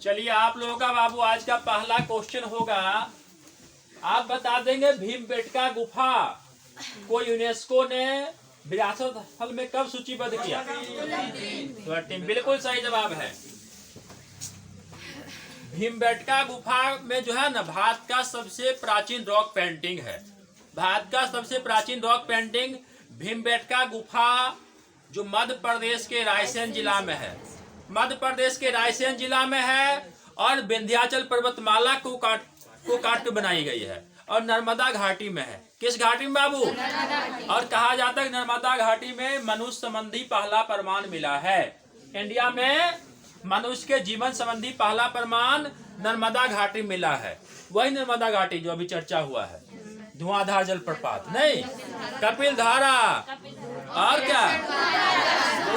चलिए आप लोगों का बाबू आज का पहला क्वेश्चन होगा। आप बता देंगे भीमबेटका गुफा को यूनेस्को ने विरासत स्थल में कब सूचीबद्ध किया? 2013 बिल्कुल सही जवाब है। भीमबेटका गुफा में जो है ना भारत का सबसे प्राचीन रॉक पेंटिंग है। भारत का सबसे प्राचीन रॉक पेंटिंग भीमबेटका गुफा जो मध्य प्रदेश के रायसेन जिला में है। मध्य प्रदेश के रायसेन जिला में है और विंध्याचल पर्वतमाला को काट के बनाई गई है और नर्मदा घाटी में है। किस घाटी में बाबू? और कहा जाता है नर्मदा घाटी में मनुष्य संबंधी पहला प्रमाण मिला है। इंडिया में मनुष्य के जीवन संबंधी पहला प्रमाण नर्मदा घाटी मिला है। वही नर्मदा घाटी जो अभी चर्चा हुआ है, धुआंधार जलप्रपात नहीं, कपिल धारा और क्या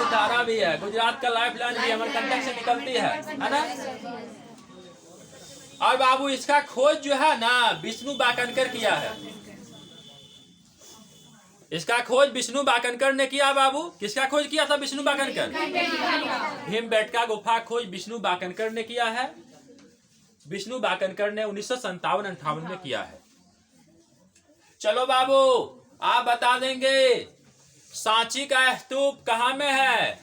धारा भी है। गुजरात का लाइफ लाइन भी अमरकंटक से निकलती है ना। और बाबू इसका खोज जो है ना विष्णु बाकनकर किया है। इसका खोज विष्णु बाकनकर ने किया बाबू। किसका खोज किया था? विष्णु बाकनकर। भीमबेटका गुफा खोज विष्णु बाकनकर ने किया है। विष्णु बाकनकर ने 1957-58 में किया है। चलो बाबू आप बता देंगे सांची का स्तूप कहाँ में है?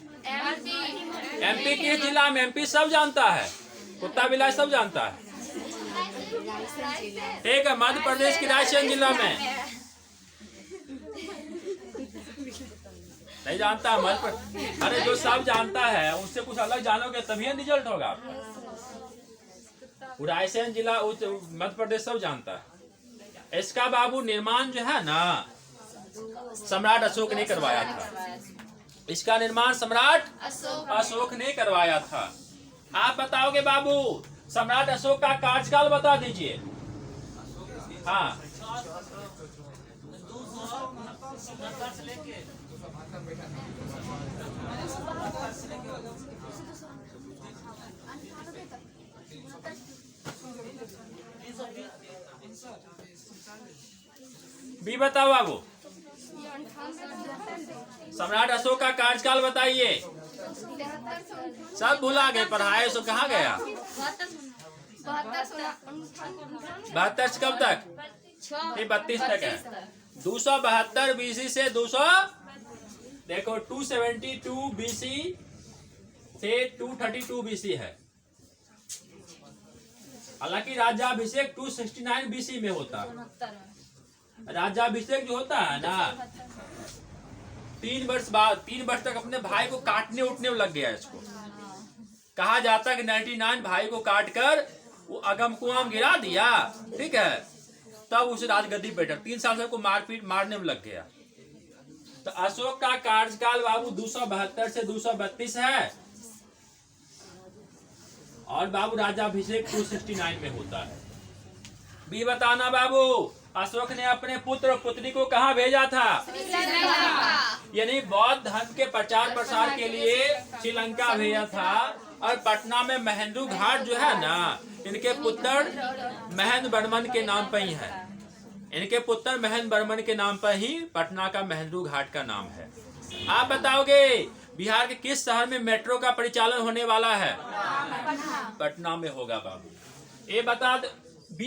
एमपी के जिला में। एमपी सब जानता है, कुत्ता बिलाई सब जानता है। ठीक है, मध्य प्रदेश के रायसेन जिला में। नहीं जानता मध्य? अरे जो सब जानता है उससे कुछ अलग जानोगे तभी रिजल्ट होगा आपका। रायसेन जिला मध्य प्रदेश सब जानता है। इसका बाबू निर्माण जो है ना सम्राट अशोक ने करवाया था। इसका निर्माण सम्राट अशोक ने करवाया था। आप बताओगे बाबू सम्राट अशोक का कार्यकाल बता दीजिए। हाँ, भी बताओ बाबू। सम्राट अशोक का कार्यकाल बताइए। सब भुला गए, पढ़ाए सो कहाँ गया? 72 से कब तक? 32 तक है। 272 बीसी से 272 बीसी से 232 बीसी है। हालांकि राज्याभिषेक 269 बीसी में होता है। राज्याभिषेक जो होता है ना 3 वर्ष बाद, 3 वर्ष तक अपने भाई को काटने उठने में लग गया। इसको कहा जाता है कि 99 भाई को काटकर वो अगम कुआं में गिरा दिया। ठीक है, तब उसे राजगद्दी बैठा। 3 साल से को मारने में लग गया। तो अशोक का कार्यकाल बाबू 272 से 232 है और बाबू राज्याभिषेक 269 में होता है। भी बताना बाबू अशोक ने अपने पुत्र पुत्री को कहाँ भेजा था? यानी बौद्ध धर्म के प्रचार प्रसार के लिए श्रीलंका भेजा था। और पटना में महेंद्र घाट जो है ना इनके पुत्र महेंद्र वर्मन के नाम पर ही है। इनके पुत्र महेंद्र वर्मन के नाम पर ही पटना का महेंद्र घाट का नाम है। आप बताओगे बिहार के किस शहर में मेट्रो का परिचालन होने वाला है? पटना में होगा बाबू। ये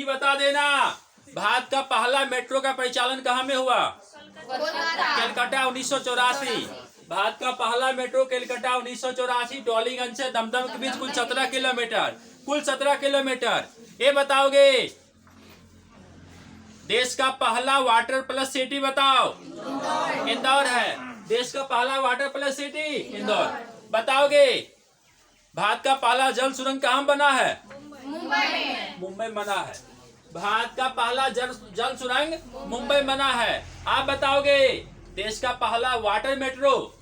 बता देना भारत का पहला मेट्रो का परिचालन कहाँ में हुआ? कलकत्ता 1984। भारत का पहला मेट्रो कलकत्ता 1984। डॉलीगंज से दमदम के बीच कुल 17 किलोमीटर। ये बताओगे देश का पहला वाटर प्लस सिटी बताओ। इंदौर है। देश का पहला वाटर प्लस सिटी इंदौर। बताओगे भारत का पहला जल सुरंग कहाँ बना है? मुंबई बना है। भारत का पहला जल सुरंग मुंबई बना है। आप बताओगे देश का पहला वाटर मेट्रो?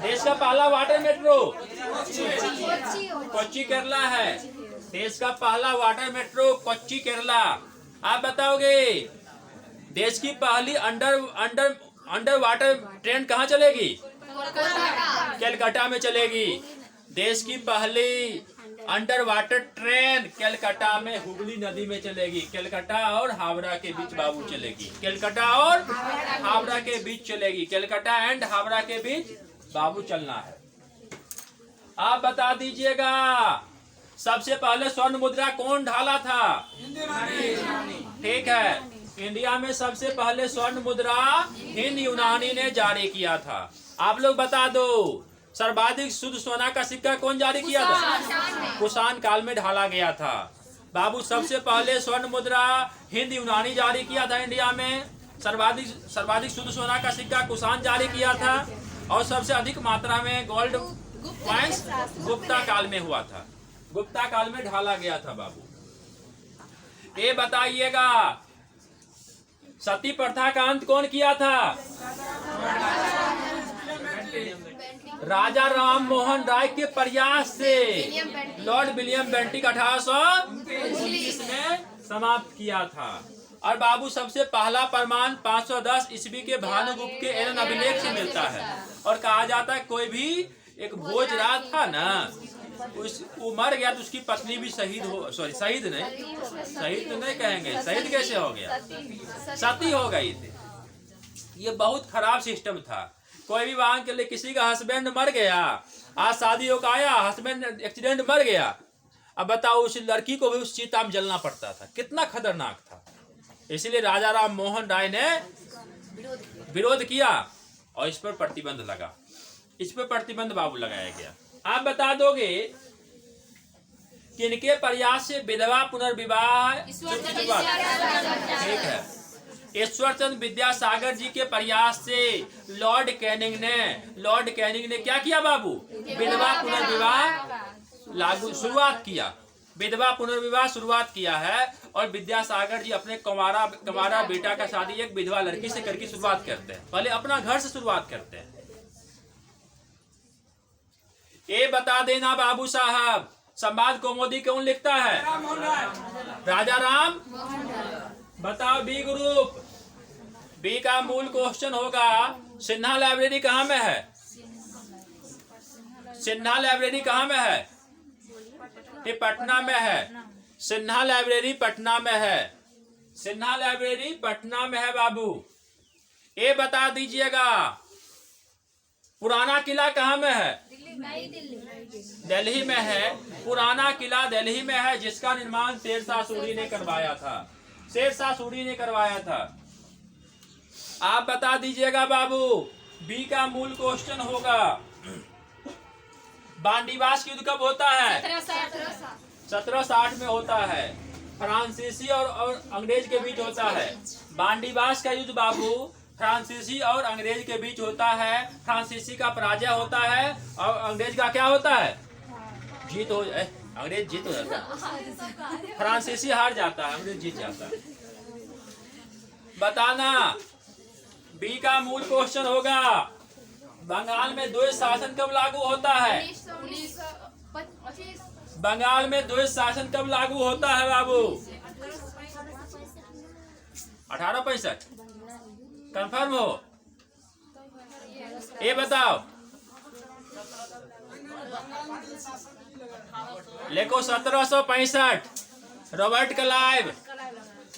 देश का पहला वाटर मेट्रो कोच्चि केरला है। देश का पहला वाटर मेट्रो कोच्चि केरला। आप बताओगे देश की पहली अंडर वाटर ट्रेन कहाँ चलेगी? कलकत्ता में चलेगी। देश की पहली अंडर वाटर ट्रेन कलकत्ता में हुगली नदी में चलेगी। कलकत्ता और हावड़ा के बीच बाबू चलेगी। कलकत्ता और हावड़ा के बीच चलेगी। कलकत्ता एंड हावड़ा के बीच बाबू चलना है। आप बता दीजिएगा सबसे पहले स्वर्ण मुद्रा कौन ढाला था? ठीक है, इंडिया में सबसे पहले स्वर्ण मुद्रा हिंद यूनानी ने जारी किया था। आप लोग बता दो सर्वाधिक शुद्ध सोना का सिक्का कौन जारी किया था? कुषाण काल में ढाला गया था। बाबू सबसे पहले स्वर्ण मुद्रा हिंद यूनानी जारी किया था इंडिया में। सर्वाधिक शुद्ध सोना का सिक्का कुषाण जारी किया था और सबसे अधिक मात्रा में गोल्ड कॉइंस गुप्ता काल में हुआ था। गुप्ता काल में ढाला गया था। बाबू ये बताइएगा सती प्रथा का अंत कौन किया था? राजा राम मोहन राय के प्रयास से लॉर्ड विलियम बेंटिक 1819 में समाप्त किया था। और बाबू सबसे पहला प्रमाण 510 ईस्वी के भानुगुप्त के एलन अभिलेख से मिलता है। और कहा जाता है कोई भी एक भोजराज था ना, वो मर गया तो उसकी पत्नी भी शहीद तो नहीं कहेंगे, शहीद कैसे हो गया? सती हो गई थी। ये बहुत खराब सिस्टम था। कोई भी वाहन के लिए किसी का हस्बैंड मर गया, आज शादी होकर आया, हस्बैंड एक्सीडेंट मर गया, अब बताओ उस लड़की को भी उस चिता में जलना पड़ता था। कितना खतरनाक था। इसलिए राजा राम मोहन राय ने विरोध किया और इस पर प्रतिबंध लगा। इस पर प्रतिबंध बाबू लगाया गया। आप बता दोगे कि इनके प्रयास से विधवा पुनर्विवाह ठीक है। ईश्वरचंद विद्यासागर जी के प्रयास से लॉर्ड कैनिंग ने क्या किया बाबू? विधवा पुनर्विवाह शुरुआत किया। विधवा पुनर्विवाह शुरुआत किया है। और विद्यासागर जी अपने कुमारा बेटा का शादी एक विधवा लड़की से करके शुरुआत करते हैं। पहले अपना घर से शुरुआत करते हैं। ये बता देना बाबू साहब संवाद कौमुदी कौन लिखता है? राजा राम। बताओ बी ग्रुप। बी का मूल क्वेश्चन होगा सिन्हा लाइब्रेरी कहाँ में है? सिन्हा लाइब्रेरी कहाँ में है? ये पटना में है। सिन्हा लाइब्रेरी पटना में है। सिन्हा लाइब्रेरी पटना में है बाबू। ये बता दीजिएगा पुराना किला कहाँ में है? दिल्ली में है। पुराना किला दिल्ली में है जिसका निर्माण शेरशाह सूरी ने करवाया था। शेरशाह सूरी ने करवाया था। आप बता दीजिएगा बाबू। बी का मूल क्वेश्चन होगा बांडीवास युद्ध कब होता है? 1760 में होता है। फ्रांसीसी और अंग्रेज के बीच होता है। बांडीवास का युद्ध बाबू फ्रांसीसी और अंग्रेज के बीच होता है। फ्रांसीसी का पराजय होता है और अंग्रेज का क्या होता है? जीत हो अंग्रेज जीत हो जाता है। फ्रांसीसी हार जाता है, अंग्रेज जीत जाता है। बताना बी का मूल क्वेश्चन होगा बंगाल में द्वैत शासन कब लागू होता है? बंगाल में द्वैत शासन कब लागू होता है बाबू? 1865 कंफर्म हो? ये बताओ। लेको 1765 रॉबर्ट क्लाइव।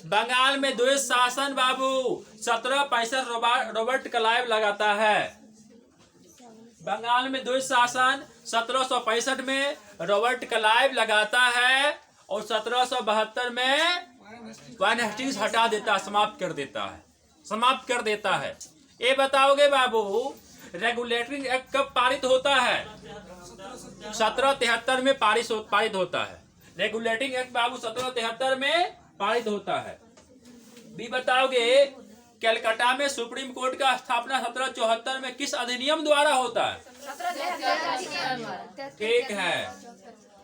बंगाल में द्वैत शासन बाबू 1765 रॉबर्ट क्लाइव लगाता है। बंगाल में द्वैत शासन 1765 में रॉबर्ट क्लाइव लगाता है और 1772 में वैन हेस्टिंग्स हटा देता है, समाप्त कर देता है। ये बताओगे बाबू रेगुलेटरी एक्ट कब पारित होता है? 1773 में पारित होता है। रेगुलेटिंग एक्ट बाबू 1773 में पारित होता है। भी बताओगे कलकत्ता में सुप्रीम कोर्ट का स्थापना 1774 में किस अधिनियम द्वारा होता है? ठीक है।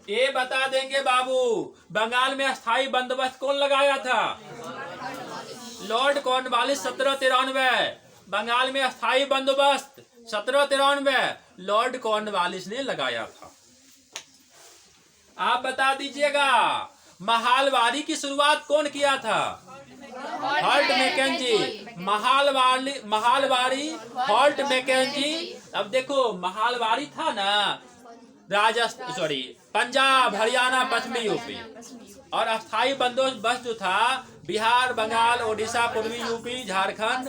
ये बता देंगे बाबू बंगाल में अस्थायी बंदोबस्त कौन लगाया था? Lord Cornwallis 1793। बंगाल में अस्थायी बंदोबस्त 1793 लॉर्ड कॉर्नवालिस ने लगाया था। आप बता दीजिएगा महालवारी की शुरुआत कौन किया था? Holt Mackenzie. Mahalwari Holt Mackenzie. अब देखो महालवारी था ना पंजाब, हरियाणा, पश्चिमी यूपी। और अस्थायी बंदोबस्त जो था बिहार, बंगाल, ओडिशा, पूर्वी यूपी, झारखंड,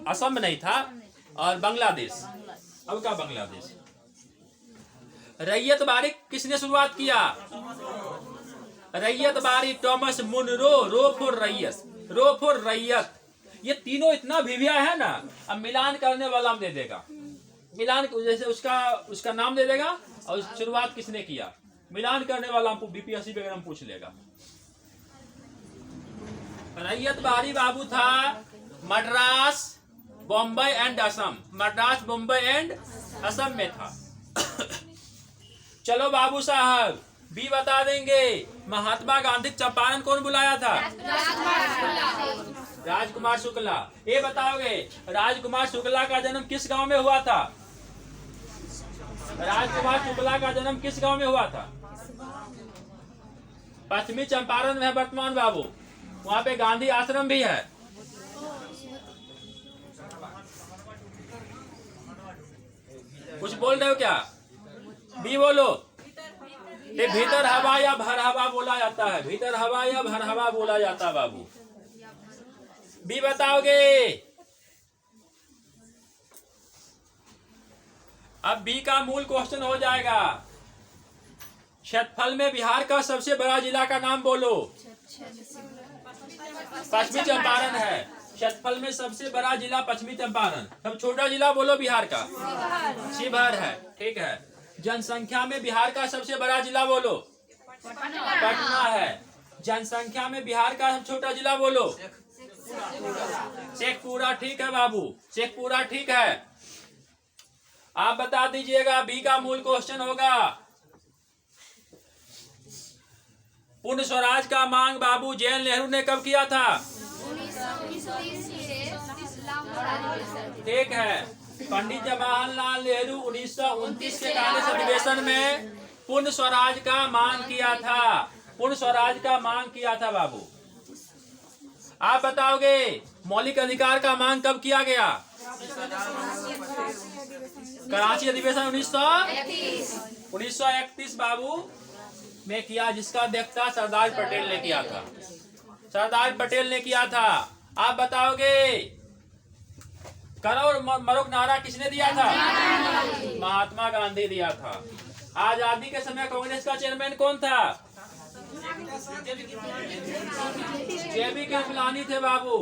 असम नहीं था, और बांग्लादेश। अब का बांग्लादेश। रैयत बारी किसने शुरुआत किया? रैयत बारी टॉमस मुनरो, रो फॉर रैयत, रो फॉर रैयत। ये तीनों इतना भिविया है ना। अब मिलान करने वाला हम दे देगा, मिलान जैसे उसका नाम दे देगा और शुरुआत किसने किया। मिलान करने वाला हमको बीपीएससी वगैरह हम पूछ लेगा। रैयत बारी बाबू था मद्रास, बॉम्बे एंड असम, मद्रास, बॉम्बे एंड असम में था। चलो बाबू साहब बी बता देंगे। महात्मा गांधी चंपारण कौन बुलाया था? राजकुमार शुक्ला। ये बताओगे राजकुमार शुक्ला का जन्म किस गांव में हुआ था? राजकुमार शुक्ला का जन्म किस गांव में हुआ था? पश्चिमी चंपारण में है वर्तमान बाबू, वहां पे गांधी आश्रम भी है। कुछ बोल रहे हो क्या? बी बोलो। ये भीतर हवा या भर हवा बोला जाता है, भीतर हवा या भर हवा बोला जाता है बाबू। बी बताओगे। अब बी का मूल क्वेश्चन हो जाएगा। क्षेत्रफल में बिहार का सबसे बड़ा जिला का नाम बोलो। पश्चिमी चंपारण है। क्षेत्रफल में सबसे बड़ा जिला पश्चिमी चंपारण। सब छोटा जिला बोलो बिहार का, शिवहर है। ठीक है। जनसंख्या में बिहार का सबसे बड़ा जिला बोलो, पटना है। जनसंख्या में बिहार का सबसे छोटा जिला बोलो, शेखपुरा। ठीक है बाबू, शेखपुरा ठीक है। आप बता दीजिएगा। बी का मूल क्वेश्चन होगा। पूर्ण स्वराज का मांग बाबू जवाहरलाल नेहरू ने कब किया था? ठीक है। पंडित जवाहरलाल नेहरू 1929 के कांग्रेस अधिवेशन में पूर्ण स्वराज का मांग किया था। पूर्ण स्वराज का मांग किया था बाबू। आप बताओगे मौलिक अधिकार का मांग कब किया गया? कराची अधिवेशन 1931 बाबू में किया, जिसका अध्यक्षता सरदार पटेल ने किया था। सरदार पटेल ने किया था। आप बताओगे करो और मरो नारा किसने दिया था? महात्मा गांधी दिया था। आजादी के समय कांग्रेस का चेयरमैन कौन था? जेबी कृपलानी थे बाबू।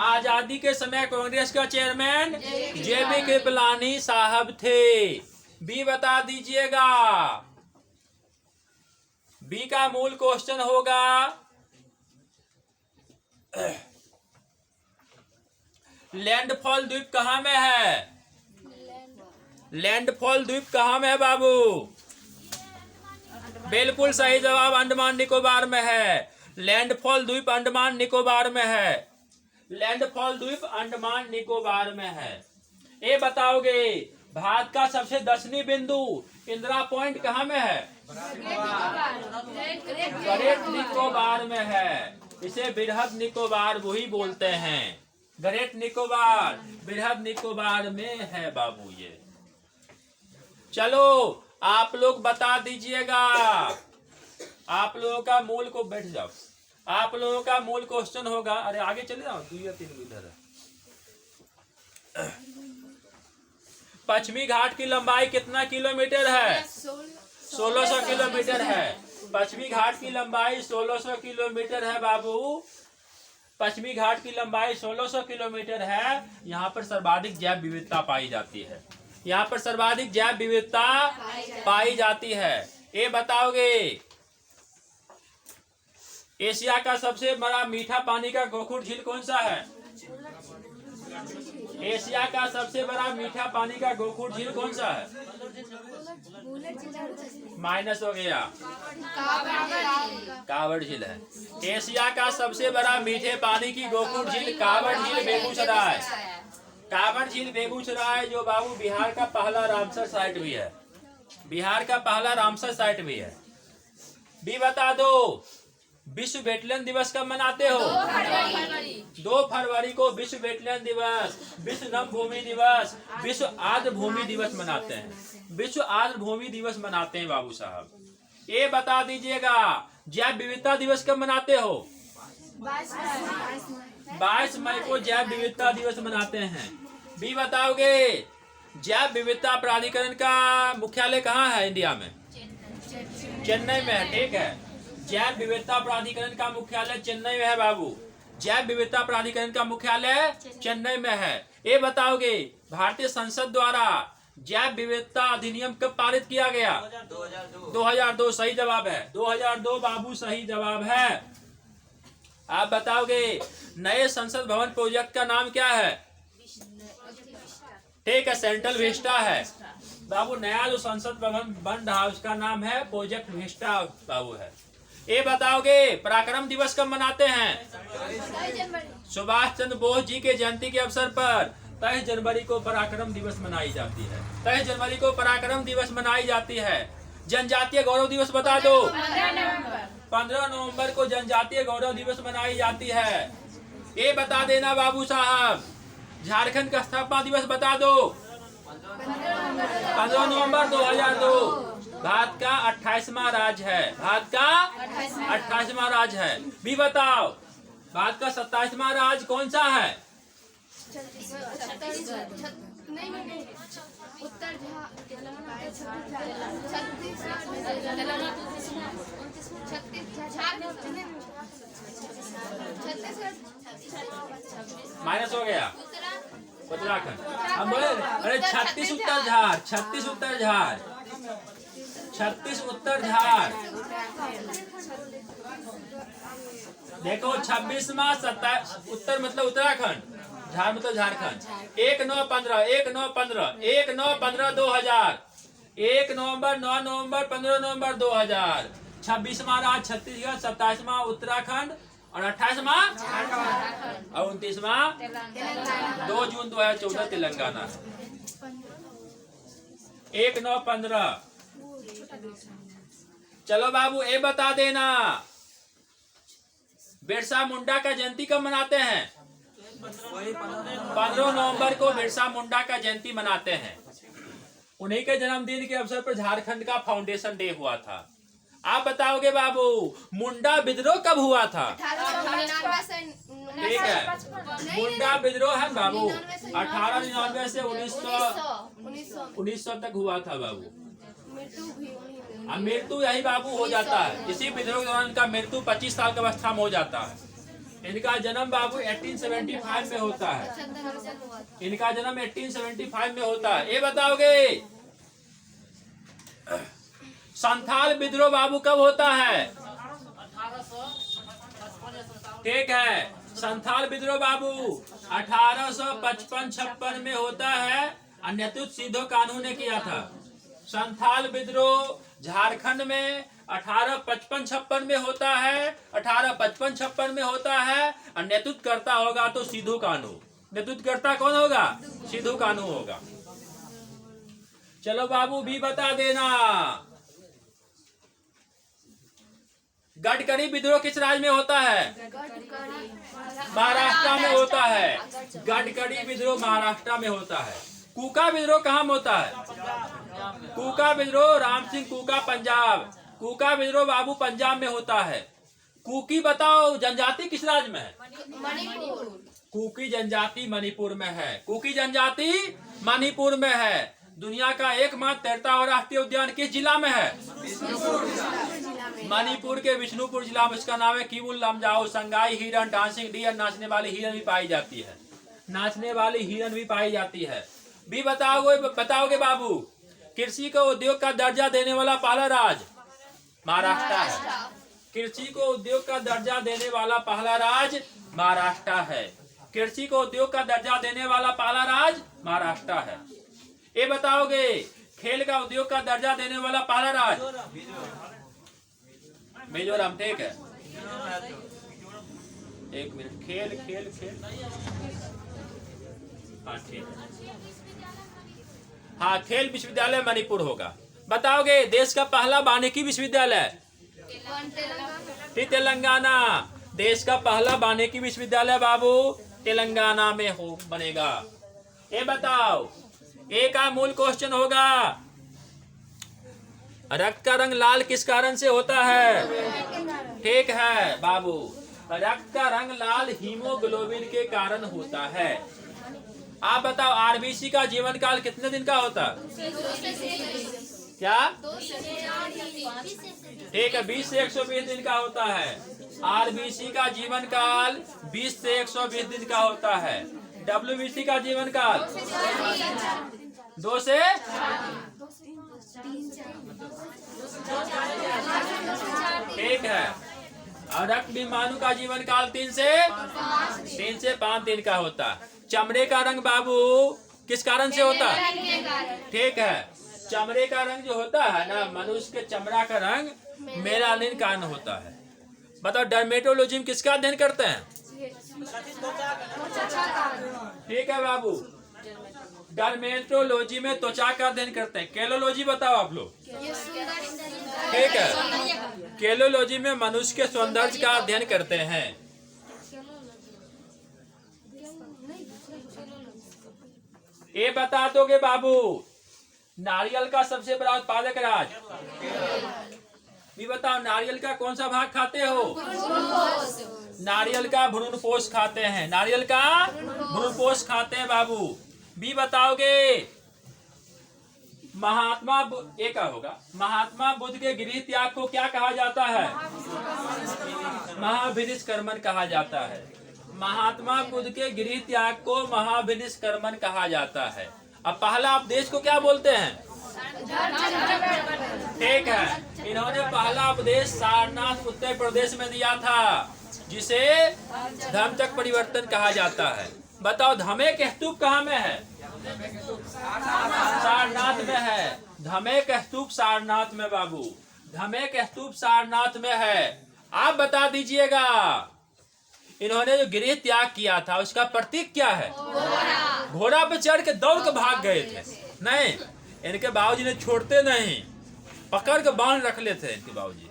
आजादी के समय कांग्रेस का चेयरमैन जेबी कृपलानी साहब थे। बी बता दीजिएगा। बी का मूल क्वेश्चन होगा लैंडफॉल द्वीप कहाँ में है? लैंडफॉल द्वीप कहाँ में है बाबू? बिल्कुल सही जवाब, अंडमान निकोबार में है। लैंडफॉल द्वीप अंडमान निकोबार में है। लैंडफॉल द्वीप अंडमान निकोबार में है। ये बताओगे भारत का सबसे दक्षिणी बिंदु इंदिरा पॉइंट कहाँ में है? ग्रेट निकोबार में है। इसे बृहद निकोबार वही बोलते हैं। ग्रेट निकोबार बृहद निकोबार में है बाबू ये। चलो आप लोग बता दीजिएगा। आप लोगों का मूल को बैठ जाओ। आप लोगों का मूल क्वेश्चन होगा। अरे आगे चले जाओ, 2 या 3 इधर है। पश्चिमी घाट की लंबाई कितना किलोमीटर है? 1600 किलोमीटर है। पश्चिमी घाट की लंबाई 1600 किलोमीटर है बाबू। पश्चिमी घाट की लंबाई 1600 किलोमीटर है। यहाँ पर सर्वाधिक जैव विविधता पाई जाती है। यहाँ पर सर्वाधिक जैव विविधता पाई जाती है। ये बताओगे एशिया का सबसे बड़ा मीठा पानी का गोखुर झील कौन सा है? एशिया का सबसे बड़ा मीठा पानी का गोखुर झील कौन सा है? माइनस हो गया, कावड़ झील है। एशिया का सबसे बड़ा मीठे पानी की गोखुर झील कावड़ झील बेगूसराय। कावड़ झील बेगूसराय जो बाबू बिहार का पहला रामसर साइट भी है। बिहार का पहला रामसर साइट भी है। भी बता दो विश्व वेटलैंड दिवस कब मनाते हो? 2 फरवरी को विश्व वेटलैंड दिवस, विश्व नम भूमि दिवस, विश्व आर्द्र भूमि दिवस मनाते हैं। विश्व आर्द्र भूमि दिवस मनाते हैं बाबू साहब। ये बता दीजिएगा जैव विविधता दिवस कब मनाते हो? 22 मई को जैव विविधता दिवस मनाते हैं। भी बताओगे जैव विविधता प्राधिकरण का मुख्यालय कहाँ है इंडिया में? चेन्नई में है। ठीक है, जैव विविधता प्राधिकरण का मुख्यालय चेन्नई में है बाबू। जैव विविधता प्राधिकरण का मुख्यालय चेन्नई में है। ये बताओगे भारतीय संसद द्वारा जैव विविधता अधिनियम कब पारित किया गया? 2002। सही जवाब है 2002 बाबू, सही जवाब है। आप बताओगे नए संसद भवन प्रोजेक्ट का नाम क्या है? ठीक है, सेंट्रल विस्टा है बाबू। नया जो संसद भवन बन रहा है उसका नाम है प्रोजेक्ट विस्टा बाबू है। ये बताओगे पराक्रम दिवस कब मनाते हैं? सुभाष चंद्र बोस जी के जयंती के अवसर पर 23 जनवरी को पराक्रम दिवस मनाई जाती है। 23 जनवरी को पराक्रम दिवस मनाई जाती है। जनजातीय गौरव दिवस बता दो। 15 नवंबर को जनजातीय गौरव दिवस मनाई जाती है। ये बता देना बाबू साहब, झारखंड का स्थापना दिवस बता दो। 15 नवंबर 2002। भारत का 28वां राज्य है। भारत का 28वां राज्य है। भी बताओ भारत का 27वां राज्य कौन सा है? माइनस हो गया उत्तराखंड। हम बोले अरे 36 उत्तर झार, 36 उत्तर झार, 36 उत्तर झार। देखो 26वां 27 उत्तर मतलब उत्तराखंड, झार मतलब झारखंड। 1/9/15 1/9/15 1/9/15 2000 1 नवंबर 9 नवंबर 15 नवंबर 2000। 26वां राज्य छत्तीसगढ़, 27वां उत्तराखंड और 28वां और 29वां 2 जून 2014 तेलंगाना। 1/9/15। चलो बाबू ये बता देना बिरसा मुंडा का जयंती कब मनाते हैं? 15 नवंबर को बिरसा मुंडा का जयंती मनाते हैं। उन्हीं के जन्मदिन के अवसर पर झारखंड का फाउंडेशन डे हुआ था। आप बताओगे बाबू मुंडा विद्रोह कब हुआ था? ठीक है, मुंडा विद्रोह है बाबू 1899 से 1900 तक हुआ था बाबू। मृत्यु यही बाबू हो जाता है। इसी विद्रोह के दौरान इनका मृत्यु 25 साल की अवस्था में हो जाता है। इनका जन्म बाबू 1875 में होता है। इनका जन्म 1875 में होता है। ये बताओगे संथाल विद्रोह बाबू कब होता है? ठीक है, संथाल विद्रोह बाबू 1855-56 में होता है। अन्यतुत सीधो कानू ने किया था। संथाल विद्रोह झारखंड में 1855-56 में होता है। 1855-56 में होता है। और नेतृत्व करता होगा तो सिद्धू कानू। नेतृत्व करता कौन होगा? सिद्धू कानू होगा। चलो बाबू भी बता देना गडकरी विद्रोह किस राज्य में होता है? महाराष्ट्र में होता है। गडकरी विद्रोह महाराष्ट्र में होता है। कूका विद्रोह कहाँ में होता है? कूका विद्रोह राम सिंह कूका पंजाब। कूका विद्रोह बाबू पंजाब में होता है। कुकी बताओ जनजाति किस राज्य में है? मणिपुर। कुकी जनजाति मणिपुर में है। कुकी जनजाति मणिपुर में है। दुनिया का एकमात्र तैरता हुआ राष्ट्रीय उद्यान किस जिला में है? मणिपुर के विष्णुपुर जिला में। उसका नाम है किबुल लमजाओ। संगाई हिरन, डांसिंग डियर, नाचने वाली हिरन भी पाई जाती है। नाचने वाली हिरन भी पाई जाती है। भी बताओगे बाबू कृषि को उद्योग का दर्जा देने वाला पहला राज्य महाराष्ट्र है। कृषि को उद्योग का दर्जा देने वाला पहला राज्य महाराष्ट्र है। कृषि को उद्योग का दर्जा देने वाला पहला राज्य महाराष्ट्र है। ये बताओगे खेल का उद्योग का दर्जा देने वाला पहला राज्य मिजोरम। ठीक है, एक मिनट। खेल खेल खेल हाँ ठीक है। हाँ, खेल विश्वविद्यालय मणिपुर होगा। बताओगे देश का पहला वानिकी विश्वविद्यालय? तेलंगाना। देश का पहला वानिकी विश्वविद्यालय बाबू तेलंगाना में हो बनेगा। ये बताओ ए का मूल क्वेश्चन होगा रक्त का रंग लाल किस कारण से होता है? ठीक है बाबू, रक्त का रंग लाल हीमोग्लोबिन के कारण होता है। आप बताओ आरबीसी का जीवन काल कितने दिन का होता है? क्या? ठीक है, 20 से 120 दिन का होता है। आरबीसी का जीवन काल 20 से 120 दिन का होता है। डब्ल्यूबीसी का जीवन काल 2 से ठीक है। और रक्त विमाणु का जीवन काल 3 से 5 दिन का होता है। चमड़े का रंग बाबू किस कारण से होता है? ठीक है, चमड़े का रंग जो होता है ना, मनुष्य के चमड़ा का रंग मेलानिन कारण होता है। बताओ डर्मेटोलॉजी में किसका अध्ययन करते हैं? ठीक है बाबू, डर्मेटोलॉजी में त्वचा का अध्ययन करते हैं। केलोलॉजी बताओ आप लोग। ठीक है, केलोलॉजी में मनुष्य के सौंदर्य का अध्ययन करते हैं। ये बता दोगे बाबू नारियल का सबसे बड़ा उत्पादक राज्य? भी बताओ नारियल का कौन सा भाग खाते हो? नारियल का भ्रूणपोष खाते हैं। नारियल का भ्रूणपोष खाते हैं बाबू। भी बताओगे महात्मा एक होगा, महात्मा बुद्ध के गृह त्याग को क्या कहा जाता है? महाभिनिष्क्रमण कहा जाता है। महात्मा बुद्ध के गृह त्याग को महाभिनिष्क्रमण कहा जाता है। अब पहला उपदेश को क्या बोलते हैं? ठीक है, इन्होंने पहला उपदेश सारनाथ उत्तर प्रदेश में दिया था, जिसे धम्मचक्र परिवर्तन कहा जाता है। बताओ धमेक स्तूप कहाँ में है? सारनाथ में है। धमेक स्तूप सारनाथ में बाबू, धमेक स्तूप सारनाथ में है। आप बता दीजिएगा इन्होंने जो गृह त्याग किया था उसका प्रतीक क्या है? घोड़ा पे चढ़ के दौड़ के भाग गए थे। नहीं, इनके बाबूजी ने छोड़ते नहीं, पकड़ के बांध रख लेते थे इनके बाबूजी।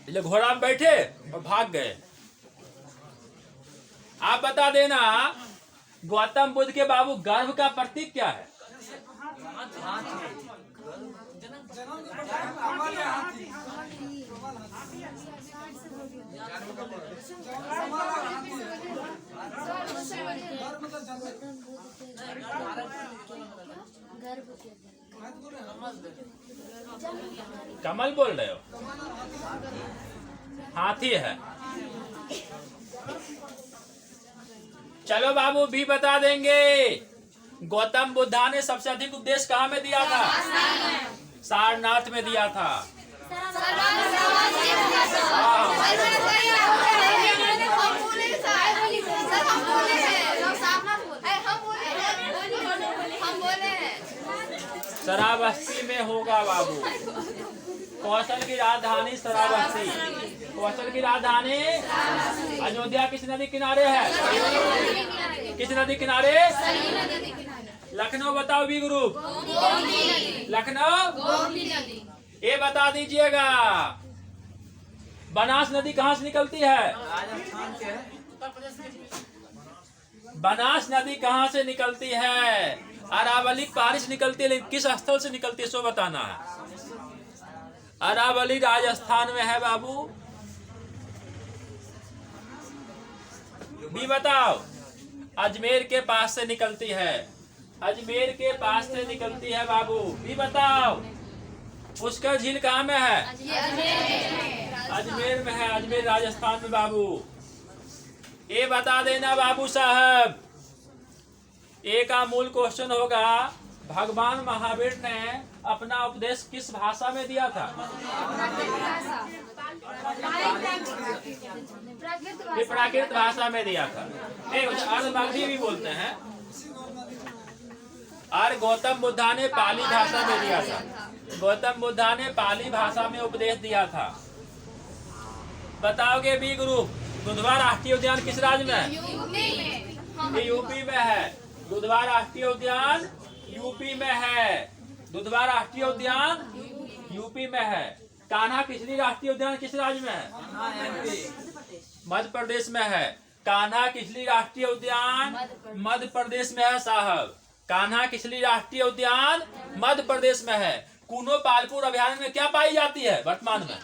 इसलिए घोड़ा पे बैठे और भाग गए। आप बता देना गौतम बुद्ध के बाबू गर्भ का प्रतीक क्या है? कमल बोल रहे हो? हाथी है। चलो बाबू भी बता देंगे गौतम बुद्धा ने सबसे अधिक उपदेश कहाँ में दिया था? सारनाथ में दिया था। श्रावस्ती में होगा बाबू। कौशल की राजधानी श्रावस्ती। कौशल की राजधानी अयोध्या किस नदी किनारे है? किस नदी किनारे? लखनऊ बताओ बी ग्रुप। लखनऊ। ये बता दीजिएगा बनास नदी कहाँ से निकलती है? बनास नदी कहाँ से निकलती है? अरावली पहाड़ी से निकलती है, लेकिन किस स्थल से निकलती है सो बताना है। अरावली राजस्थान में है बाबू। भी बताओ अजमेर के पास से निकलती है। अजमेर के पास से निकलती है बाबू। भी बताओ पुष्कर झील कहाँ में है? अजमेर में है। अजमेर राजस्थान में बाबू। ये बता देना बाबू साहब, एक मूल क्वेश्चन होगा, भगवान महावीर ने अपना उपदेश किस भाषा में दिया था? प्राकृत भाषा में दिया था। अर्धमागधी भी बोलते हैं। और गौतम बुद्धा ने पाली भाषा में दिया था। गौतम बुद्धा ने पाली भाषा में उपदेश दिया था। बताओगे बी ग्रुप दुधवा राष्ट्रीय उद्यान किस राज्य में है? यूपी में है। दुधवा राष्ट्रीय उद्यान यूपी में है। दुधवा राष्ट्रीय उद्यान यूपी में है। कान्हा किसली राष्ट्रीय उद्यान किस राज्य में है? मध्य प्रदेश में है। कान्हा किसली राष्ट्रीय उद्यान मध्य प्रदेश में है साहब। कान्हा किसली राष्ट्रीय उद्यान मध्य प्रदेश में है। कूनो पालपुर अभयारण्य में क्या पाई जाती है वर्तमान में?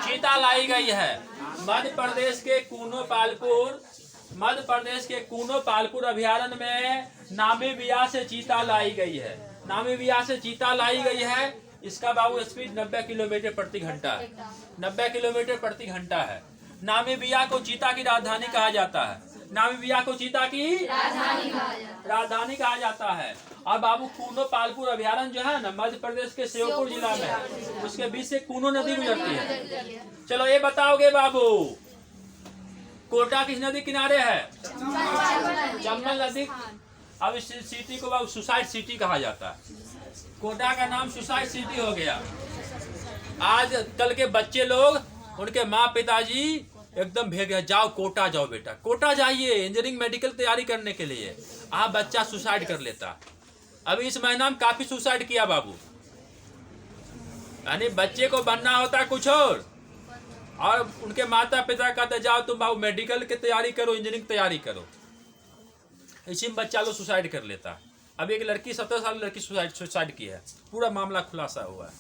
चीता लाई गई है। मध्य प्रदेश के कूनो पालपुर मध्य प्रदेश के कूनो पालपुर अभयारण्य में नामीबिया से चीता लाई गई है। नामीबिया से चीता लाई गई है। इसका बाबू स्पीड 90 किलोमीटर प्रति घंटा है। 90 किलोमीटर प्रति घंटा है। नामीबिया को चीता की राजधानी कहा जाता है। नामीबिया को चीता की राजधानी कहा जाता है। और बाबू कूनो पालपुर अभयारण्य जो है ना, मध्य प्रदेश के श्योपुर जिला में है। उसके बीच से कूनो नदी गुजरती है। चलो ये बताओगे बाबू, कोटा किस नदी किनारे है? चंबल नदी। अब इस सिटी को बाबू सुसाइड सिटी कहा जाता है। कोटा का नाम सुसाइड सिटी हो गया। आज कल के बच्चे लोग, उनके माँ पिताजी एकदम भेज गए, जाओ कोटा जाओ बेटा, कोटा जाइए इंजीनियरिंग मेडिकल तैयारी करने के लिए। आप बच्चा सुसाइड कर लेता। अभी इस महीना में काफी सुसाइड किया बाबू। यानी बच्चे को बनना होता कुछ और उनके माता पिता कहते जाओ तुम बाबू मेडिकल की तैयारी करो, इंजीनियरिंग तैयारी करो। इसी में बच्चा लोग सुसाइड कर लेता। अब एक लड़की 17 साल लड़की सुसाइड की है। पूरा मामला खुलासा हुआ है।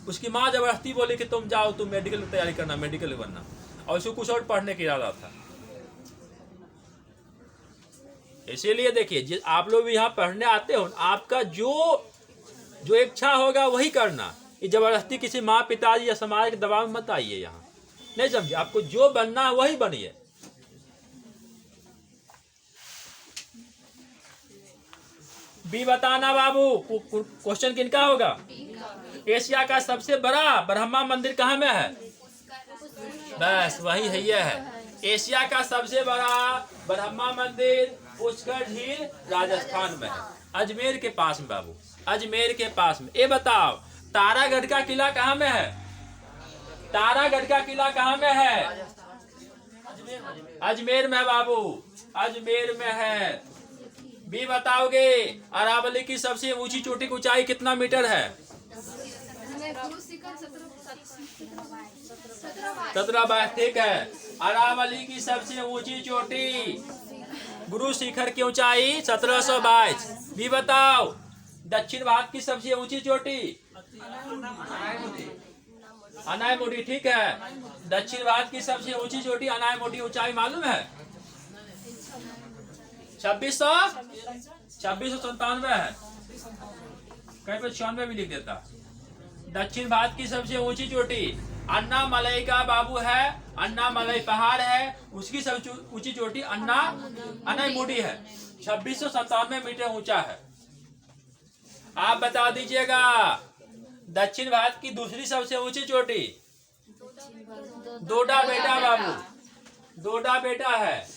उसकी माँ जबरदस्ती बोली कि तुम जाओ, तुम मेडिकल की तैयारी करना, मेडिकल बनना, और उसको कुछ और पढ़ने का इरादा था। इसीलिए देखिए, आप लोग भी यहाँ पढ़ने आते हो, आपका जो इच्छा होगा वही करना। ये जबरदस्ती किसी माँ पिताजी या समाज के दबाव में मत आइए। यहाँ नहीं समझे, आपको जो बनना है वही बनिए। बी बताना बाबू, क्वेश्चन किनका होगा? एशिया का सबसे बड़ा ब्रह्मा मंदिर कहाँ में है? बस वही है, ये है एशिया का सबसे बड़ा ब्रह्मा मंदिर। पुष्कर झील राजस्थान में है, अजमेर के पास में बाबू, अजमेर के पास में। ये बताओ तारागढ़ का किला कहाँ में है? तारागढ़ का किला कहाँ में है? अजमेर में बाबू, अजमेर में है। भी बताओगे अरावली की सबसे ऊंची चोटी की ऊंचाई कितना मीटर है? 17 ठीक है। अरावली की सबसे ऊंची चोटी गुरु शिखर की ऊंचाई 1722। भी बताओ दक्षिण भारत की सबसे ऊंची चोटी? अनायमुडी ठीक है। दक्षिण भारत की सबसे ऊंची चोटी अनायमुडी ऊंचाई मालूम है? 2697 है। कहीं पर 96 भी लिख देता। दक्षिण भारत की सबसे ऊंची चोटी अन्नामलई का बाबू है। अन्नामलई पहाड़ है, उसकी सबसे ऊंची चोटी अनायमुडी है। 2697 मीटर ऊंचा है। आप बता दीजिएगा दक्षिण भारत की दूसरी सबसे ऊंची चोटी? डोडा बेटा बाबू, डोडा बेटा है।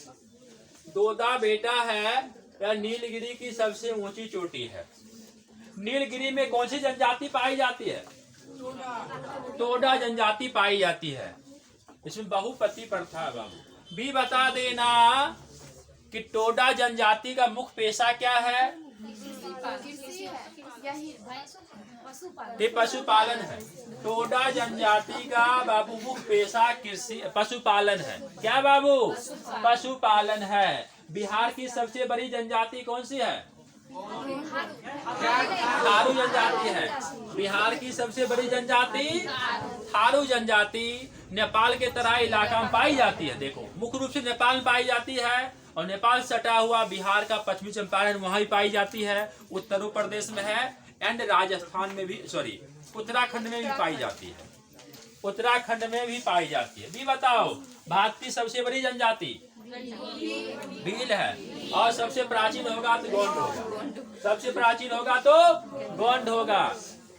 डोडा बेटा है या नीलगिरी की सबसे ऊंची चोटी है। नीलगिरी में कौन सी जनजाति पाई जाती है? टोडा जनजाति पाई जाती है। इसमें बहुपति प्रथा है बाबू। भी बता देना कि टोडा जनजाति का मुख्य पेशा क्या है? ये पशुपालन है। टोडा जनजाति का बाबू मुख्य पेशा कृषि पशुपालन है। क्या बाबू? पशुपालन है। बिहार की सबसे बड़ी जनजाति कौन सी है? थारू जनजाति है। बिहार की सबसे बड़ी जनजाति थारू जनजाति नेपाल के तराई इलाका में पाई जाती है। देखो मुख्य रूप से नेपाल में पाई जाती है, और नेपाल सटा हुआ बिहार का पश्चिमी चंपारण वहाँ ही पाई जाती है। उत्तर प्रदेश में है एंड राजस्थान में भी, सॉरी उत्तराखंड में भी पाई जाती है। उत्तराखंड में भी पाई जाती है। भी बताओ भारत की सबसे बड़ी जनजाति भील है, और सबसे प्राचीन होगा तो गोंड होगा। सबसे प्राचीन होगा तो गोंड होगा।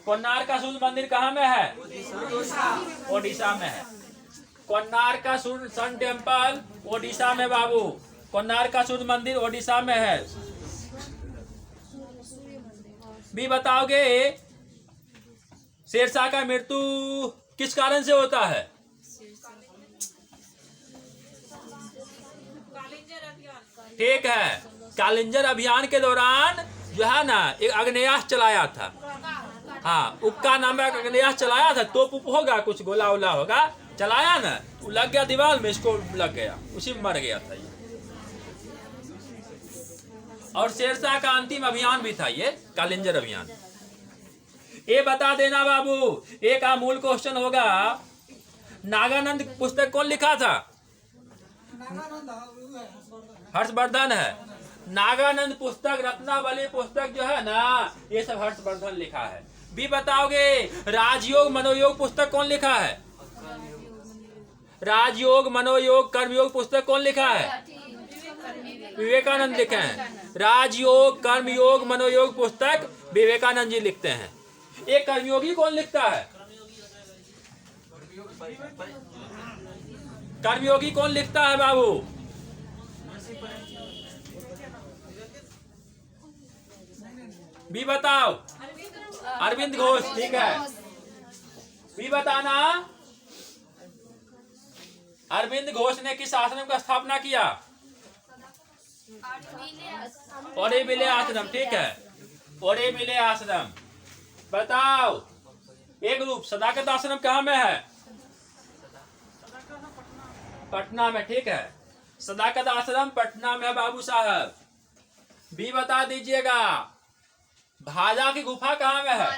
कोणार्क का सूर्य मंदिर कहाँ में है? ओडिशा में है। कोणार्क का सूर्य सन टेम्पल ओडिशा में बाबू। कोणार्क का सूर्य मंदिर ओडिशा में है। भी बताओगे शेरशाह का मृत्यु किस कारण से होता है? ठीक है, कालिंजर अभियान के दौरान जो है ना एक अग्नेयास्त्र चलाया था। हाँ, उक्का नाम का अग्नेयास्त्र चलाया था। तोप होगा, कुछ गोला वोला होगा, चलाया ना, वो लग गया दीवार में, इसको लग गया, उसी में मर गया था ये। और शेरशाह का अंतिम अभियान भी था ये कालिंजर अभियान। ये बता देना बाबू, एक अमूल क्वेश्चन होगा, नागानंद पुस्तक कौन लिखा था? हर्षवर्धन है। नागानंद पुस्तक, रत्नावली पुस्तक जो है ना, ये सब हर्षवर्धन लिखा है। भी बताओगे राजयोग मनोयोग पुस्तक कौन लिखा है? राजयोग मनोयोग कर्मयोग पुस्तक कौन लिखा है? विवेकानंद लिखे हैं। राजयोग कर्मयोग मनोयोग पुस्तक विवेकानंद जी लिखते हैं। एक कर्मयोगी कौन लिखता है? कर्मयोगी कौन लिखता है बाबू? भी बताओ। अरविंद घोष, ठीक है। भी बताना अरविंद घोष ने किस आश्रम का स्थापना किया? ओरेबिले आश्रम, ठीक है। ओरेबिले आश्रम। बताओ एक रूप सदाकत आश्रम कहाँ में है? पटना में, ठीक है। सदाकत आश्रम पटना में है बाबू साहब। भी बता दीजिएगा भाजा की गुफा कहाँ में है?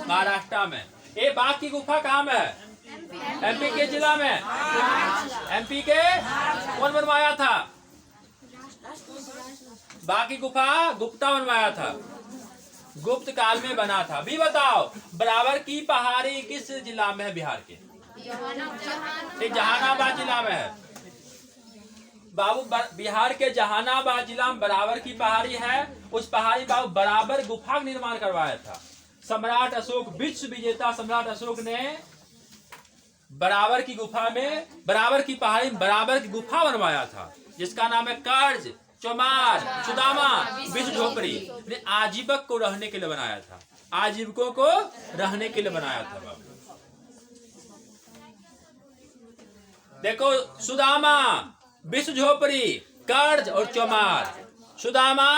महाराष्ट्र में। ये बाघ की गुफा कहाँ में है? एमपी के जिला में। एमपी के कौन बनवाया था? बाघ की गुफा गुप्ता बनवाया था, गुप्त काल में बना था। भी बताओ बराबर की पहाड़ी किस जिला में है? बिहार के जहानाबाद जिला में है बाबू। बिहार के जहानाबाद जिला में बराबर की पहाड़ी है। उस पहाड़ी बाबू बराबर गुफा का निर्माण करवाया था सम्राट अशोक। विश्व विजेता सम्राट अशोक ने बराबर की गुफा में, बराबर की पहाड़ी में बराबर की गुफा बनवाया था, जिसका नाम है कर्ज, चमार, सुदामा, विश्व झोपड़ी। ने आजीवक को रहने के लिए बनाया था। आजीवकों को रहने के लिए बनाया था बाबू। देखो सुदामा, विश्व झोपड़ी, कर्ज और चमार। सुदामा,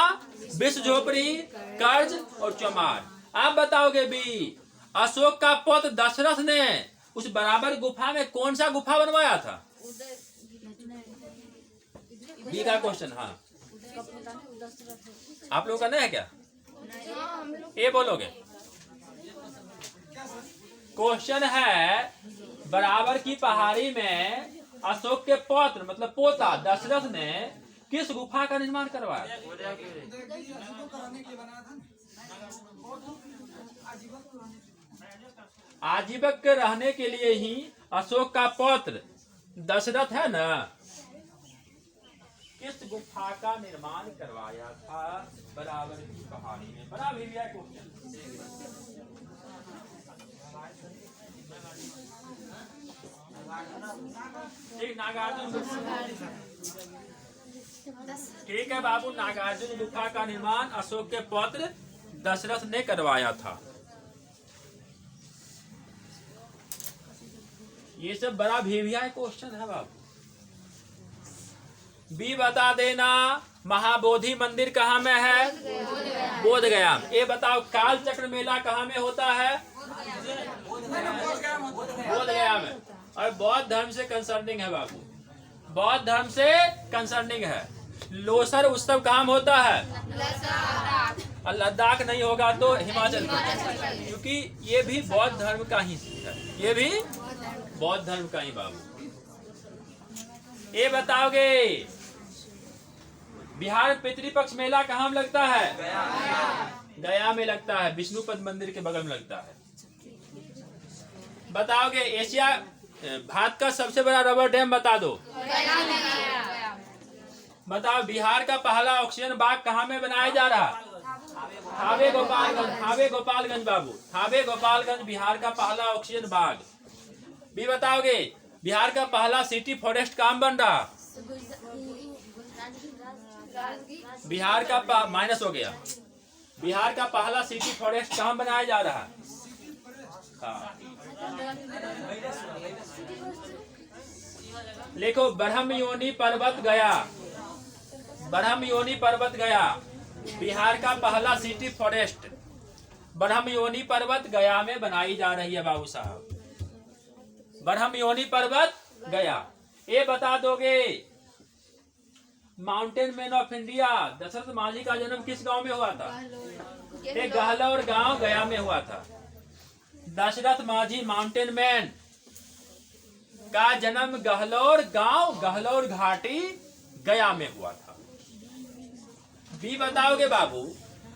विश्व झोपड़ी, कर्ज और चमार। आप बताओगे भी अशोक का पुत्र दशरथ ने उस बराबर गुफा में कौन सा गुफा बनवाया था? ये का क्वेश्चन। हाँ, आप लोगों का नहीं है क्या? ये बोलोगे? क्वेश्चन है बराबर की पहाड़ी में अशोक के पुत्र मतलब पोता दशरथ ने किस गुफा का निर्माण करवाया? आजीवक के रहने के लिए ही अशोक का पुत्र दशरथ है ना, किस गुफा का निर्माण करवाया था बराबर की पहाड़ी में? बड़ा भी क्वेश्चन। ठीक, नागार्जुन। ठीक है बाबू, नागार्जुन गुफा का निर्माण अशोक के पुत्र दशरथ ने करवाया था। ये सब बड़ा भेविया क्वेश्चन है बाबू। भी बता देना महाबोधि मंदिर कहाँ में है? बोध गया। ये बताओ काल चक्र मेला कहाँ में होता है? बोध गया में। और बौद्ध धर्म से कंसर्निंग है बाबू, बौद्ध धर्म से कंसर्निंग है। लोसर उत्सव कहाँ होता है? लद्दाख नहीं होगा तो हिमाचल प्रदेश, क्योंकि ये भी बौद्ध धर्म का ही है। ये भी बौद्ध धर्म का ही बाबू। ये बताओगे बिहार में पितृपक्ष मेला कहाँ में लगता है? गया में लगता है, विष्णुपद मंदिर के बगल में लगता है। बताओगे एशिया भारत का सबसे बड़ा रबर डैम बता दो। बताओ बिहार का पहला ऑक्सीजन बाग कहाँ में बनाया जा रहा? थावे गोपालगंज। थावे गोपालगंज बाबू, थावे गोपालगंज बिहार का पहला ऑक्सीजन बाग। भी बताओगे बिहार का पहला सिटी फॉरेस्ट काम बन रहा? बिहार का माइनस हो गया। बिहार का पहला सिटी फॉरेस्ट कहाँ बनाया जा रहा? हाँ। लिखो ब्रह्मयोनी पर्वत गया। ब्रह्मयोनी पर्वत गया बिहार का पहला सिटी फॉरेस्ट। ब्रह्मयोनी पर्वत गया में बनाई जा रही है बाबू साहब। ब्रह्मयोनी पर्वत गया। ये बता दोगे mountain man of India Dashrath Manjhi का जन्म किस गांव में हुआ था? एक गहलौर गांव गया में हुआ था। दशरथ मांझी माउंटेन मैन का जन्म गहलोर गांव गहलोर घाटी गया में हुआ था। बी बताओगे बाबू,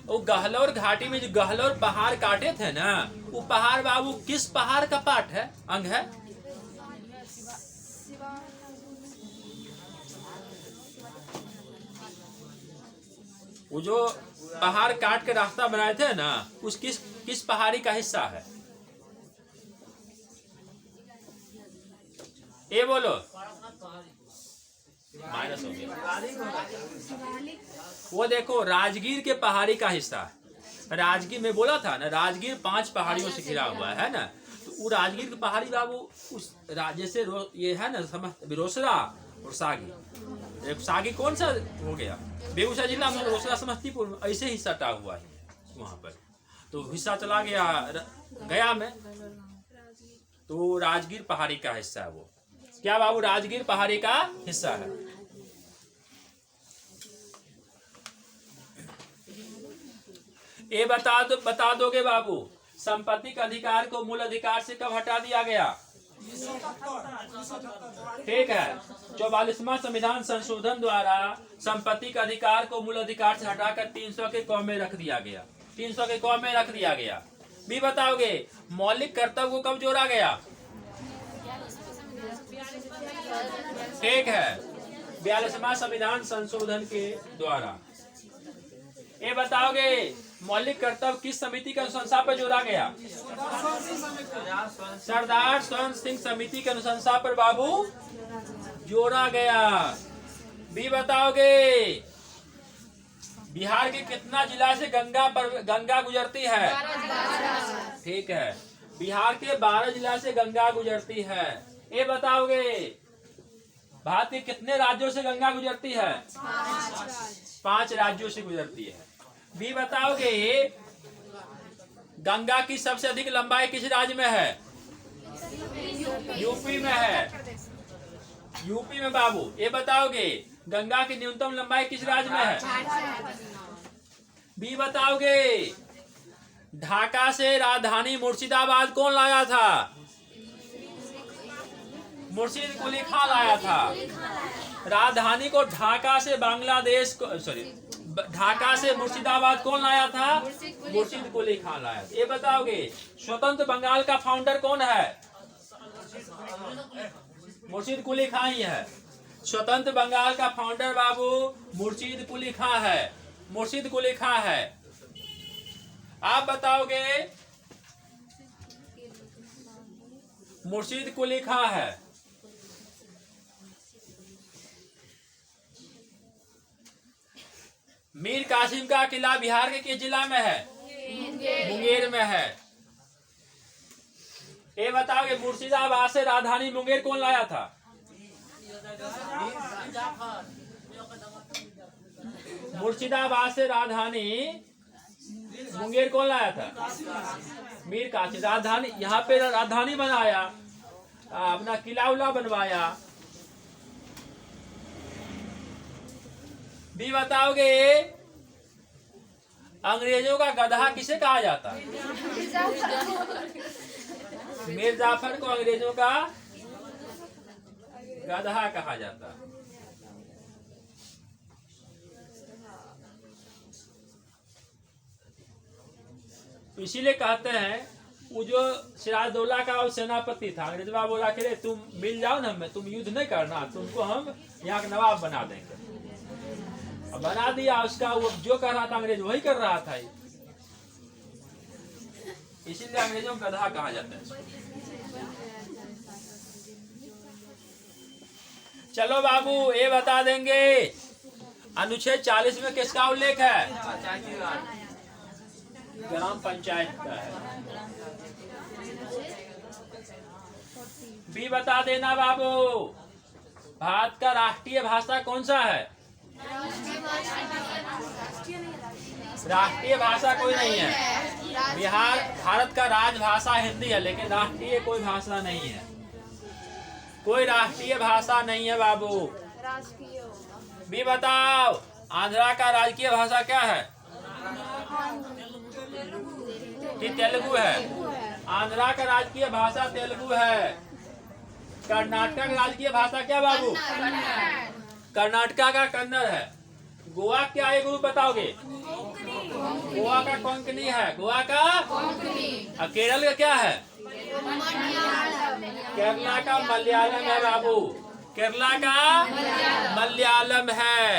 वो गहलोर घाटी में जो गहलोर पहाड़ काटे थे ना, वो पहाड़ बाबू किस पहाड़ का पार्ट है, अंग है? वो जो पहाड़ काट के रास्ता बनाए थे ना, उस किस पहाड़ी का हिस्सा है? ये बोलो। माइनस हो गया। वो देखो राजगीर के पहाड़ी का हिस्सा है। राजगीर में बोला था ना, राजगीर 5 पहाड़ियों से घिरा हुआ है ना, तो वो राजगीर की पहाड़ी बाबू उस जैसे ये है ना रोसड़ा और सागी। सागी कौन सा हो गया, बेगूसराय जिला में, रोसड़ा समस्तीपुर में, ऐसे ही सटा हुआ है वहां पर। तो हिस्सा चला गया गया में, तो राजगीर पहाड़ी का हिस्सा है वो। क्या बाबू, राजगीर पहाड़ी का हिस्सा है। ये बता दोगे बाबू, संपत्ति के अधिकार को मूल अधिकार से कब हटा दिया गया? ठीक है, 44वां संविधान संशोधन द्वारा संपत्ति के अधिकार को मूल अधिकार से हटाकर 300 के क में रख दिया गया। 300 के क में रख दिया गया। भी बताओगे, मौलिक कर्तव्य को कब जोड़ा गया? ठीक है, 42वां संविधान संशोधन के द्वारा। ये बताओगे, मौलिक कर्तव्य किस समिति के अनुशंसा पर जोड़ा गया? सरदार स्वर्ण सिंह समिति के अनुशंसा पर बाबू जोड़ा गया। भी बताओगे, बिहार के कितना जिला से गंगा गुजरती है? ठीक है, बिहार के 12 जिला से गंगा गुजरती है। ये बताओगे, भारत के कितने राज्यों से गंगा गुजरती है? 5 राज्यों से गुजरती है। भी बताओगे, गंगा की सबसे अधिक लंबाई किस राज्य में है? यूपी में है। यूपी में बाबू। ये बताओगे, गंगा की न्यूनतम लंबाई किस राज्य में है? भी बताओगे, ढाका से राजधानी मुर्शिदाबाद कौन लाया था? मुर्शिद कुली खान लाया था। राजधानी को ढाका से बांग्लादेश को, सॉरी, ढाका से मुर्शिदाबाद कौन लाया था? मुर्शिद कुली खान लाया था। ये बताओगे, स्वतंत्र बंगाल का फाउंडर कौन है? मुर्शिद कुली खान ही है। स्वतंत्र बंगाल का फाउंडर बाबू मुर्शिद कुली खान है। मुर्शिद कुली खान है। आप बताओगे, मुर्शिद कुली खान है। मीर कासिम का किला बिहार के किस जिला में है? मुंगेर में है। ये बताओगे, मुर्शिदाबाद से राजधानी मुंगेर कौन लाया था? मुर्शिदाबाद से राजधानी मुंगेर कौन लाया था? मीर कासिम। राजधानी यहाँ पे राजधानी बनाया, अपना किला उला बनवाया। भी बताओगे, अंग्रेजों का गधा किसे कहा जाता है? मीर जाफर को अंग्रेजों का गधा कहा जाता है। इसीलिए कहते हैं, वो जो सिराजदौला का वो सेनापति था, अंग्रेजवा बोला कि तुम मिल जाओ ना, हमें तुम युद्ध नहीं करना, तुमको हम यहाँ का नवाब बना देंगे। अब बना दिया। उसका वो जो कर रहा था अंग्रेज वही कर रहा था, इसीलिए अंग्रेजों को गधा कहा जाता है। चलो बाबू, ये बता देंगे, अनुच्छेद 40 में किसका उल्लेख है? ग्राम पंचायत का है। भी बता देना बाबू, भारत का राष्ट्रीय भाषा कौन सा है? राष्ट्रीय भाषा कोई नहीं है। भारत का राजभाषा हिंदी है, लेकिन राष्ट्रीय कोई भाषा नहीं है। कोई राष्ट्रीय भाषा नहीं है बाबू। भी बताओ, आंध्रा का राजकीय भाषा क्या है? कि तेलुगु है। आंध्रा का राजकीय भाषा तेलुगु है। कर्नाटक राज्य की भाषा क्या बाबू? कर्नाटका का कन्नड़ है। गोवा क्या है ग्रुप बताओगे? गोवा का कोंकणी है। गोवा का और केरल का क्या है? केरला का मलयालम है बाबू। केरला का मलयालम है।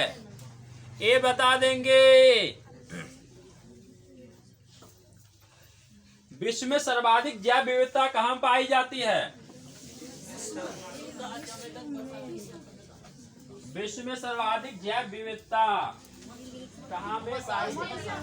ये बता देंगे। विश्व में सर्वाधिक जैव विविधता कहाँ पाई जाती है? विश्व में सर्वाधिक जैव विविधता कहाँ पे पाई जाती है?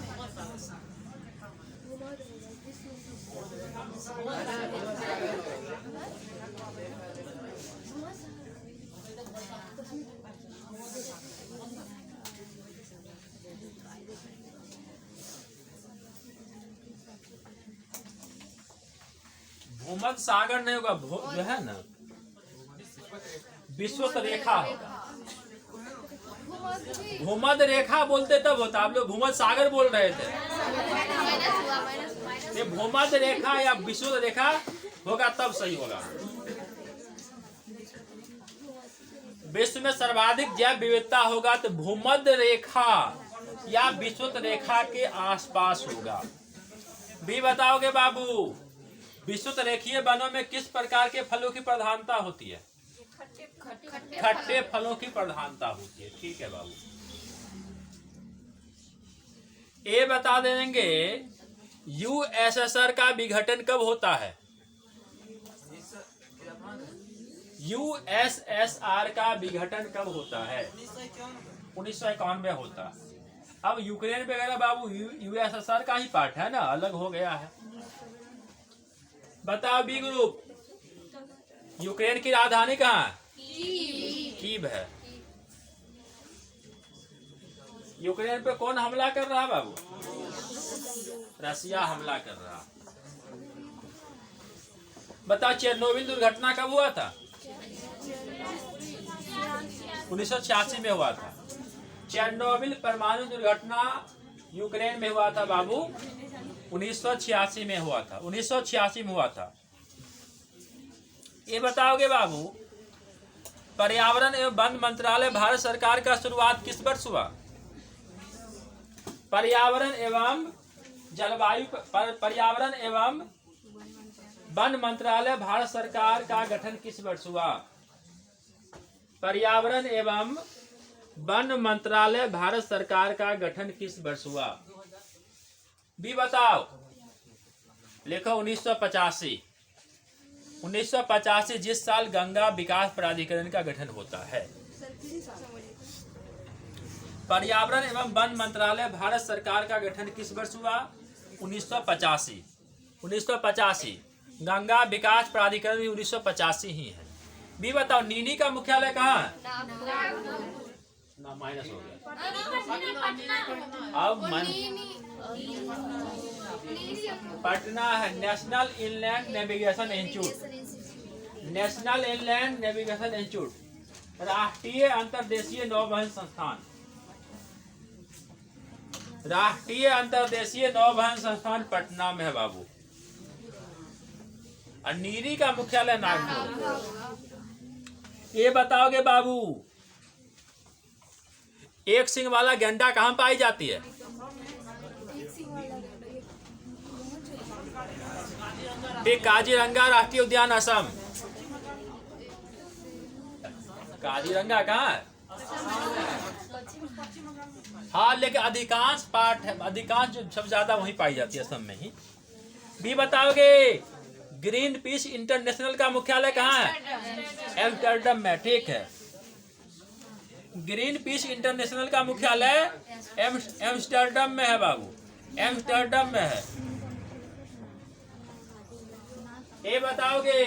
भूमध्य सागर नहीं होगा, जो है ना विश्व रेखा होगा। भूमध्य रेखा बोलते तब होता, आप लोग भूमध्य सागर बोल रहे थे। ये भूमध्य रेखा या विश्व रेखा होगा तब सही होगा। विश्व में सर्वाधिक जैव विविधता होगा तो भूमध्य रेखा या विश्व रेखा के आसपास होगा। भी बताओगे बाबू, विश्व रेखीय वनों में किस प्रकार के फलों की प्रधानता होती है? खट्टे फलों की प्रधानता होती है। ठीक है बाबू। ये बता देंगे यूएसएसआर का विघटन कब होता है? यूएसएसआर का विघटन कब होता है? 1951 में होता है। अब यूक्रेन वगैरह बाबू यूएसएसआर का ही पार्ट है ना, अलग हो गया है। बताओ बी ग्रुप, यूक्रेन की राजधानी कहाँ है? कीव है। यूक्रेन पे कौन हमला कर रहा है बाबू? रसिया हमला कर रहा। बताओ चेरनोबिल दुर्घटना कब हुआ था? 1986 में हुआ था। चेरनोबिल परमाणु दुर्घटना यूक्रेन में हुआ था बाबू। 1986 में हुआ था। 1986 में हुआ था। ये बताओगे बाबू, पर्यावरण एवं वन मंत्रालय भारत सरकार का शुरुआत किस वर्ष हुआ? पर्यावरण एवं जलवायु पर्यावरण एवं वन मंत्रालय भारत सरकार का गठन किस वर्ष हुआ? पर्यावरण एवं वन मंत्रालय भारत सरकार का गठन किस वर्ष हुआ? भी बताओ। लिखो 1985। 1985 जिस साल गंगा विकास प्राधिकरण का गठन होता है। पर्यावरण एवं वन मंत्रालय भारत सरकार का गठन किस वर्ष हुआ? 1985। 1985 गंगा विकास प्राधिकरण भी 1985 ही है। भी बताओ नीनी का मुख्यालय कहाँ है? ना माइनस हो गया। अब पटना है। National inland navigation institute. National inland navigation institute राष्ट्रीय अंतर्देशीय नौवहन संस्थान। राष्ट्रीय अंतर्देशीय नौवहन संस्थान पटना में है बाबू। और नीरी का मुख्यालय नागपुर। ये बताओगे बाबू, एक सिंह वाला गैंडा कहाँ पाई जाती है? काजीरंगा राष्ट्रीय उद्यान असम। काजीरंगा कहाँ है? हाँ, लेकिन अधिकांश पार्ट है, अधिकांश जो सब ज्यादा वहीं पाई जाती है असम में ही। भी बताओगे ग्रीन पीस इंटरनेशनल का मुख्यालय कहाँ है? एम्स्टर्डम में। ठीक है, ग्रीन पीस इंटरनेशनल का मुख्यालय एम्स्टर्डम में है बाबू। एम्स्टर्डम में है। ये बताओगे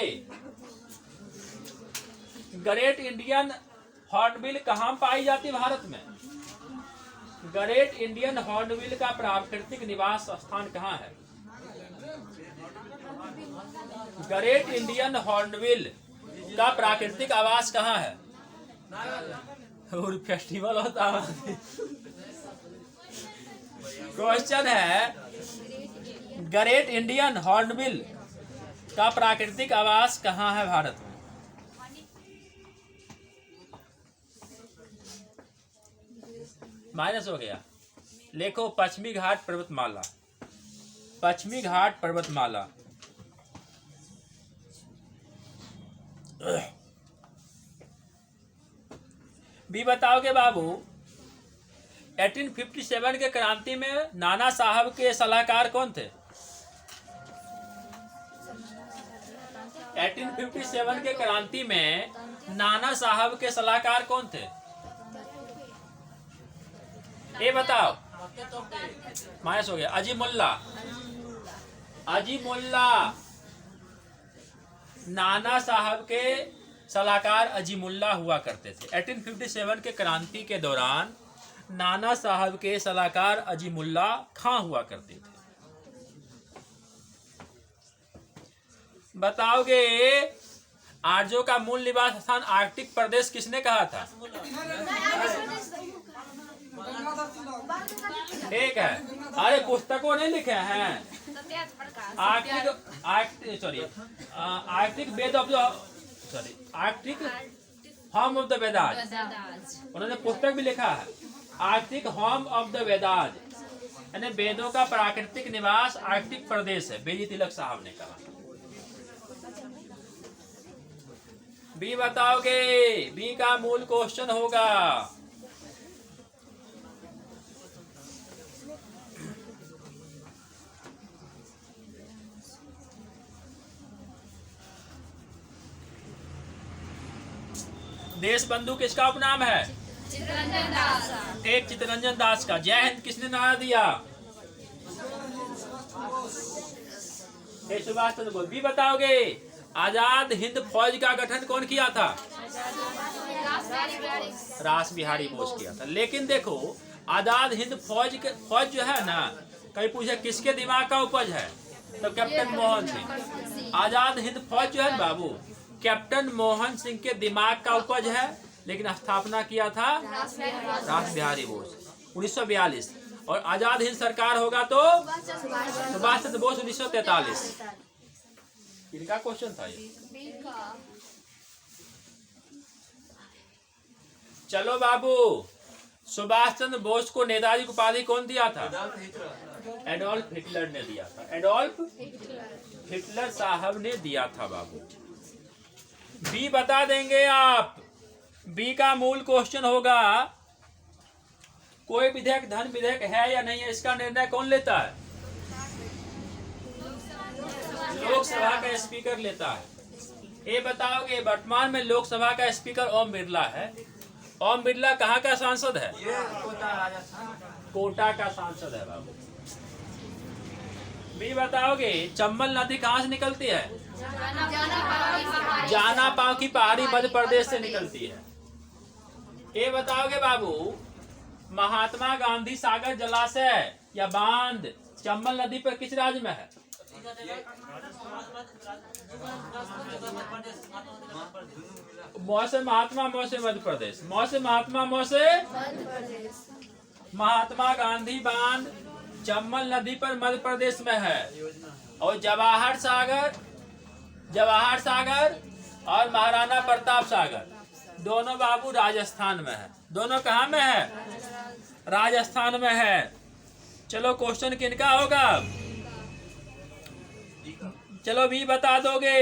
ग्रेट इंडियन हॉर्नबिल कहाँ पाई जाती भारत में? ग्रेट इंडियन हॉर्नबिल का प्राकृतिक निवास स्थान कहाँ है? ग्रेट इंडियन हॉर्नबिल का प्राकृतिक आवास कहाँ है? और फेस्टिवल होता है। क्वेश्चन है ग्रेट इंडियन हॉर्नबिल का प्राकृतिक आवास कहाँ है भारत में? माइनस हो गया। लिखो पश्चिमी घाट पर्वतमाला, पश्चिमी घाट पर्वतमाला। भी बताओगे बाबू, 1857 के क्रांति में नाना साहब के सलाहकार कौन थे? 1857 के क्रांति में नाना साहब के सलाहकार कौन थे? ये बताओ। माइनस हो गया। अजीमुल्ला, अजीमुल्ला, नाना साहब के सलाहकार अजीमुल्ला हुआ करते थे। 1857 के क्रांति के दौरान नाना साहब के सलाहकार अजीमुल्ला खां हुआ करते थे। बताओगे आर्यों का मूल निवास स्थान आर्कटिक प्रदेश किसने कहा था? ठीक है। अरे पुस्तकों ने लिखे हैं। Arctic Veda of the Arctic home of the Vedas, उन्होंने पुस्तक भी लिखा है, Arctic home of the Vedas, यानी वेदों का प्राकृतिक निवास आर्कटिक प्रदेश है, बेजी तिलक साहब ने कहा। बी बताओगे, बी का मूल क्वेश्चन होगा। देश बंधु किसका उपनाम है? चित्तरंजन दास। एक चित्तरंजन दास का। जय हिंद किसने नारा दिया? सुभाष चंद्र बोस। भी बताओगे आजाद हिंद फौज का गठन कौन किया था? रास बिहारी बोस किया था। लेकिन देखो आजाद हिंद फौज जो है ना, कहीं पूछे किसके दिमाग का उपज है, तो कैप्टन मोहन सिंह। आजाद हिंद फौज जो है बाबू, कैप्टन मोहन सिंह के दिमाग का उपज है, लेकिन स्थापना किया था रास बिहारी बोस 1942। और आजाद हिंद सरकार होगा तो सुभाष चंद्र बोस 1943। इनका क्वेश्चन था ये। चलो बाबू, सुभाष चंद्र बोस को नेताजी की उपाधि कौन दिया था? एडोल्फ हिटलर ने दिया था। एडोल्फ हिटलर साहब ने दिया था बाबू। बी बता देंगे आप। बी का मूल क्वेश्चन होगा, कोई विधेयक धन विधेयक है या नहीं है, इसका निर्णय कौन लेता है? लोकसभा का स्पीकर लेता है। ये बताओगे वर्तमान में लोकसभा का स्पीकर ओम बिरला है। ओम बिरला कहाँ का सांसद है? कोटा का सांसद है बाबू। बी बताओगे चंबल नदी कहाँ से निकलती है? जाना पाव की पहाड़ी मध्य प्रदेश से निकलती है। ये बताओगे बाबू महात्मा गांधी सागर जलाशय या बांध चंबल नदी पर किस राज्य में है? मौसे महात्मा मौसे मध्य प्रदेश। मौसे महात्मा मौसे महात्मा गांधी बांध चंबल नदी पर मध्य प्रदेश में है। और जवाहर सागर और महाराणा प्रताप सागर दोनों बाबू राजस्थान में है। दोनों कहाँ में है? राजस्थान में है। चलो क्वेश्चन किनका होगा? चलो भी बता दोगे।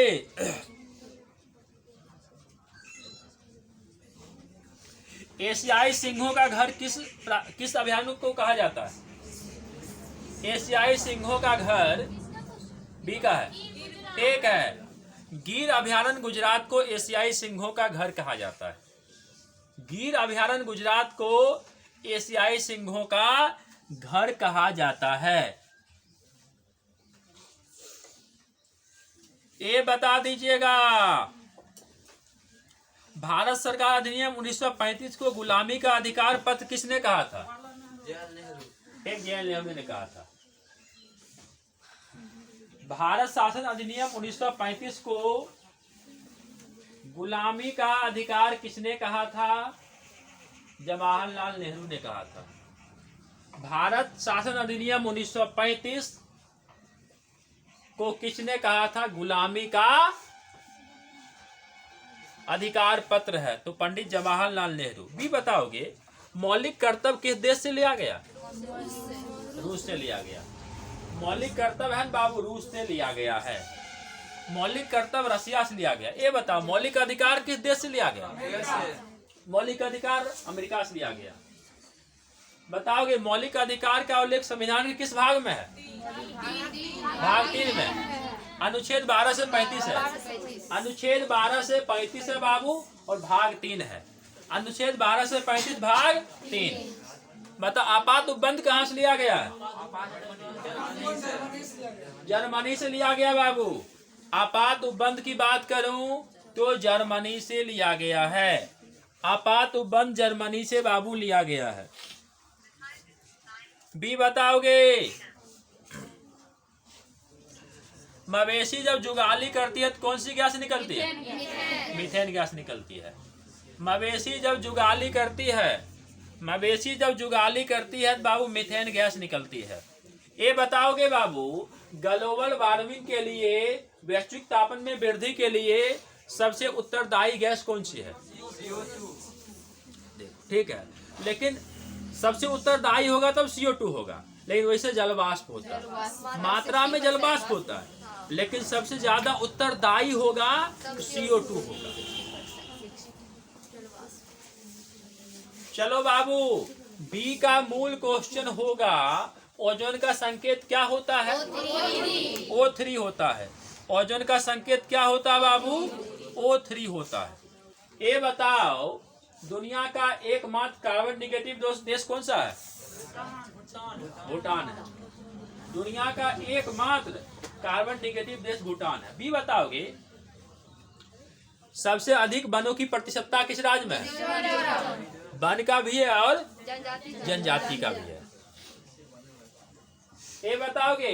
एशियाई सिंहों का घर किस अभयारण्य को कहा जाता है? एशियाई सिंहों का घर बी का है। एक है गिर अभयारण्य गुजरात को एशियाई सिंहों का घर कहा जाता है। गिर अभयारण्य गुजरात को एशियाई सिंहों का घर कहा जाता है। ये बता दीजिएगा, भारत सरकार अधिनियम 1935 को गुलामी का अधिकार पत्र किसने कहा था? एक जवाहरलाल नेहरू ने कहा था। भारत शासन अधिनियम 1935 को गुलामी का अधिकार किसने कहा था? जवाहरलाल नेहरू ने कहा था। भारत शासन अधिनियम 1935 को किसने कहा था गुलामी का अधिकार पत्र है? तो पंडित जवाहरलाल नेहरू। भी बताओगे मौलिक कर्तव्य किस देश से लिया गया? रूस से लिया गया। मौलिक कर्तव्य है बाबू, रूस से लिया गया है। मौलिक कर्तव्य रसिया से लिया गया। ये बताओ मौलिक अधिकार किस देश से लिया गया? मौलिक अधिकार अमेरिका से लिया गया। बताओगे मौलिक अधिकार का उल्लेख संविधान के किस भाग में है? भाग 3 में। अनुच्छेद 12 से 35 है। अनुच्छेद 12 से 35 है बाबू, और भाग 3 है। अनुच्छेद 12 से 35 भाग 3। बता आपात उपबंध कहाँ से लिया गया है? जर्मनी से लिया गया बाबू। आपात उपबंध की बात करूं तो जर्मनी से लिया गया है। आपात उपबंध जर्मनी से बाबू लिया गया है। बी बताओगे मवेशी जब जुगाली करती है तो कौन सी गैस निकलती है? मीथेन गैस निकलती है। मवेशी जब जुगाली करती है, मवेशी जब जुगाली करती है तो बाबू मीथेन गैस निकलती है। ये बताओगे बाबू ग्लोबल वार्मिंग के लिए, वैश्विक तापमान में वृद्धि के लिए सबसे उत्तरदायी गैस कौन सी है? ठीक है, लेकिन सबसे उत्तरदायी होगा तब CO2 होगा, लेकिन वैसे जलवाष्प होता है। मात्रा में जलवाष्प होता है, लेकिन सबसे ज्यादा उत्तरदायी होगा CO2 होगा। चलो बाबू बी का मूल क्वेश्चन होगा ओजोन का संकेत क्या होता है? O3 होता है। ओजोन का संकेत क्या होता है बाबू? O3 होता है। ये बताओ दुनिया का एकमात्र कार्बन निगेटिव देश कौन सा है? भूटान है। दुनिया का एकमात्र कार्बन निगेटिव देश भूटान है। बी बताओगे सबसे अधिक वनों की प्रतिशतता किस राज्य में है? वन का भी है और जनजाति का भी है। ये बताओगे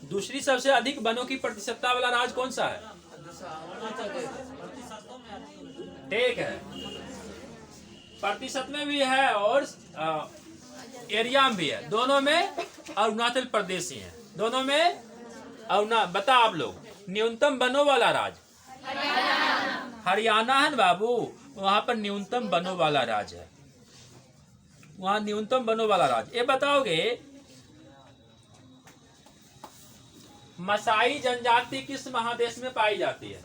दूसरी सबसे अधिक वनों की प्रतिशतता वाला राज्य कौन सा है? ठीक है, प्रतिशत में भी है और एरिया में भी है। दोनों में अरुणाचल प्रदेश ही है। दोनों में बता आप लोग न्यूनतम वनों वाला राज्य हरियाणा है बाबू। वहां पर न्यूनतम वनों वाला राज्य है। वहां न्यूनतम वनों वाला राज्य। ये बताओगे मसाई जनजाति किस महादेश में पाई जाती है?